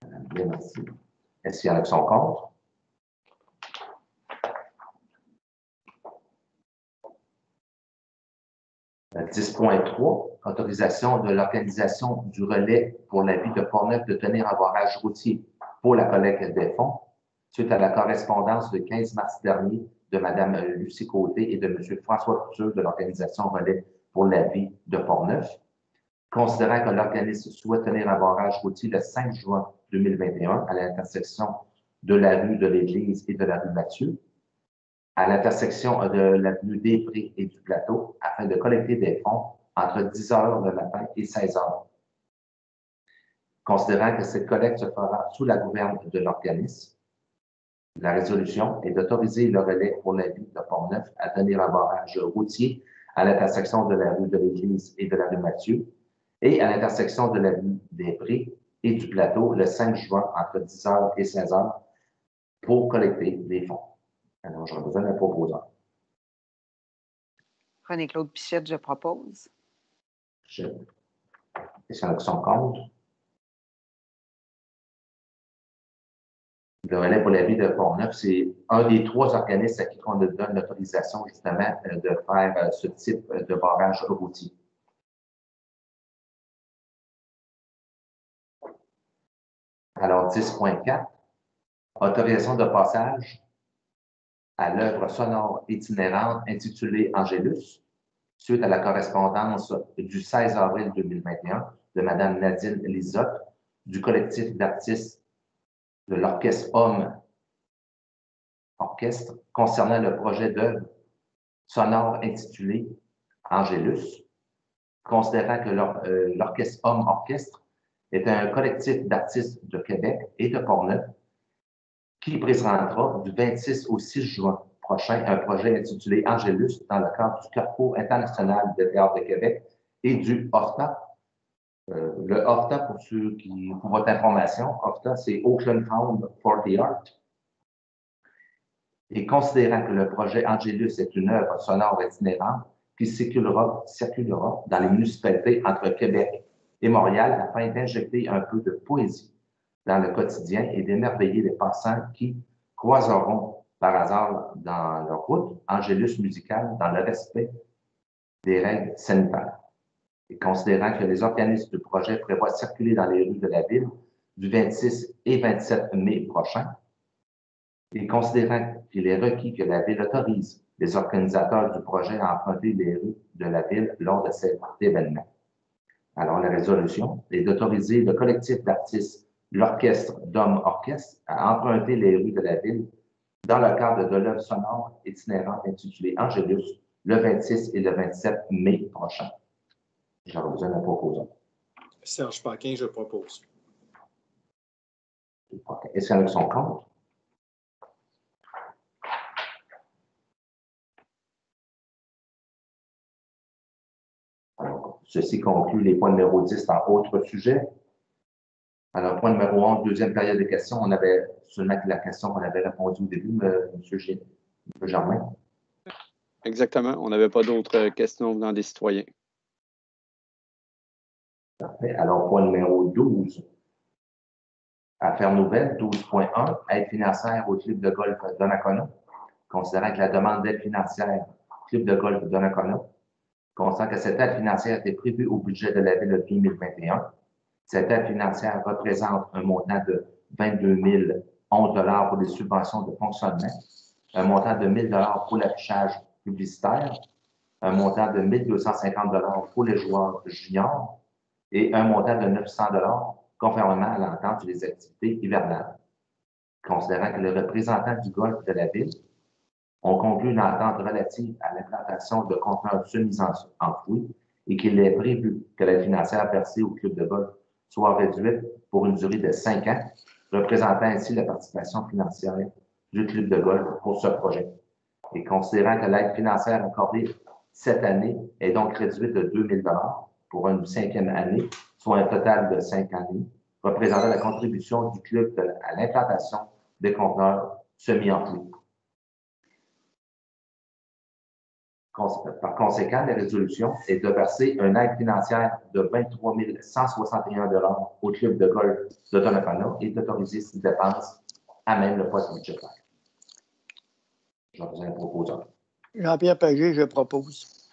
Madame Blais, merci. Est-ce qu'il y en a qui sont contre? « 10.3, autorisation de l'organisation du relais pour la vie de Portneuf de tenir un barrage routier pour la collecte des fonds, suite à la correspondance du 15 mars dernier de Mme Lucie Côté et de M. François Couture de l'organisation Relais pour la vie de Portneuf. Considérant que l'organisme souhaite tenir un barrage routier le 5 juin 2021 à l'intersection de la rue de l'Église et de la rue Mathieu, à l'intersection de l'avenue des Prés et du Plateau, afin de collecter des fonds entre 10 h le matin et 16 h. Considérant que cette collecte se fera sous la gouverne de l'organisme, la résolution est d'autoriser le relais pour la ville de Portneuf à tenir un barrage routier à l'intersection de la rue de l'Église et de la rue Mathieu et à l'intersection de l'avenue des Prés et du Plateau le 5 juin entre 10 h et 16 h pour collecter des fonds. Alors, j'aurais besoin d'un proposant. René-Claude Pichette, je propose. Est-ce qu'il y en a qui sont contre? Le relais pour la vie de Portneuf, c'est un des 3 organismes à qui on donne l'autorisation justement de faire ce type de barrage routier. Alors, 10.4, autorisation de passage à l'œuvre sonore itinérante intitulée Angélus, suite à la correspondance du 16 avril 2021 de Mme Nadine Lisotte du collectif d'artistes de l'Orchestre Homme Orchestre concernant le projet d'œuvre sonore intitulé Angélus, considérant que l'Orchestre Homme Orchestre est un collectif d'artistes de Québec et de Portneuf qui présentera du 26 au 6 juin prochain un projet intitulé Angélus dans le cadre du Carrefour international de théâtre de Québec et du OFTA. Le OFTA, pour votre information, OFTA, c'est Oakland Found for the Art. Et considérant que le projet Angélus est une œuvre sonore itinérante qui circulera dans les municipalités entre Québec et Montréal afin d'injecter un peu de poésie dans le quotidien et d'émerveiller les passants qui croiseront par hasard dans leur route Angélus musical dans le respect des règles sanitaires. Et considérant que les organismes du projet prévoient circuler dans les rues de la ville du 26 et 27 mai prochain, et considérant qu'il est requis que la ville autorise les organisateurs du projet à emprunter les rues de la ville lors de cet événement. Alors, la résolution est d'autoriser le collectif d'artistes, l'Orchestre d'Homme Orchestre, à emprunter les rues de la ville dans le cadre de l'œuvre sonore itinérante intitulée Angélus le 26 et le 27 mai prochain. J'aurais besoin d'un proposant. Serge Paquin, je propose. Est-ce qu'il y en a qui sont contre? Alors, ceci conclut les points numéro 10 dans autres sujets. Alors, point numéro 11, deuxième période de questions. On avait seulement la question qu'on avait répondu au début, M. Germain. Exactement. On n'avait pas d'autres questions venant des citoyens. Parfait. Alors, point numéro 12. Affaires nouvelles, 12.1, aide financière au club de golf Donnacona. Considérant que la demande d'aide financière au club de golf Donnacona, considérant que cette aide financière était prévue au budget de la ville de 2021, cette aide financière représente un montant de 22 011 pour des subventions de fonctionnement, un montant de 1 000 pour l'affichage publicitaire, un montant de 1 250 pour les joueurs juniors et un montant de 900 conformément à l'entente sur les activités hivernales. Considérant que les représentants du golf de la ville ont conclu une entente relative à l'implantation de conteneurs semi-enfouis et qu'il est prévu que la financière versée au club de golf soit réduite pour une durée de 5 ans, représentant ainsi la participation financière du club de golf pour ce projet. Et considérant que l'aide financière accordée cette année est donc réduite de 2 000 pour une 5e année, soit un total de 5 années, représentant la contribution du club à l'implantation des conteneurs semi-enfouis. Par conséquent, la résolution est de verser une aide financière de 23 161 au club de golf de Donnacona et d'autoriser ces dépenses à même le poste budgétaire. J'en ai un proposeur. Jean-Pierre Pagé, je propose.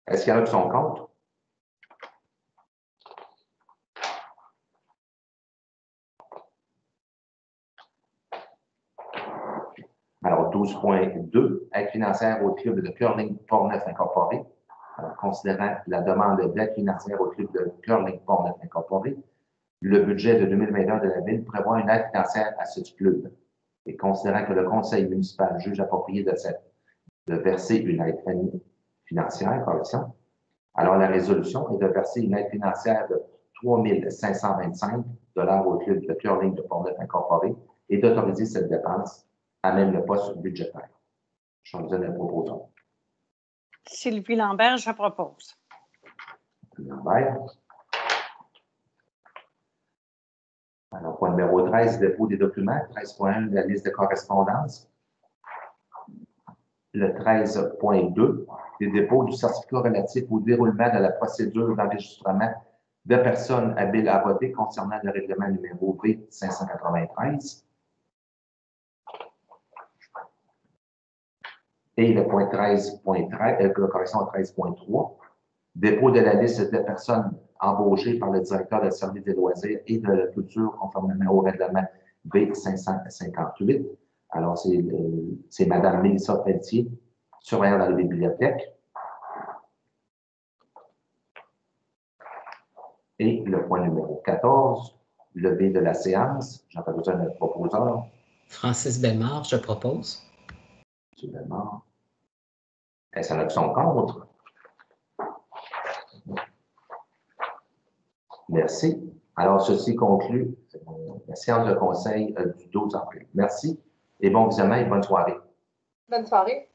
Est-ce qu'il y en a qui sont contre? Alors, 12.2, aide financière au club de curling Portneuf Incorporé. Alors, considérant la demande d'aide financière au club de curling Portneuf Incorporé, le budget de 2021 de la Ville prévoit une aide financière à ce club. Et considérant que le conseil municipal juge approprié de verser une aide financière, correction, alors la résolution est de verser une aide financière de 3 525 au club de curling de Portneuf Incorporé et d'autoriser cette dépense à même le poste budgétaire. Je vous donne un proposant. Sylvie Lambert, je propose. Lambert. Alors, point numéro 13, dépôt des documents. 13.1, la liste de correspondance. Le 13.2, les dépôts du certificat relatif au déroulement de la procédure d'enregistrement de personnes habiles à voter concernant le règlement numéro V593. Et le point 13.13, correction 13.3, dépôt de la liste de personnes embauchées par le directeur de service des loisirs et de la culture conformément au règlement B558. Alors, c'est Mme Mélissa Pelletier, surveillante de la bibliothèque. Et le point numéro 14, levé de la séance. J'aurais besoin d'un proposeur. Francis Bellemare, je propose. M. Bellemare. Est-ce une option contre? Merci. Alors, ceci conclut la séance de conseil du 12 avril. Merci et bon examen et bonne soirée. Bonne soirée.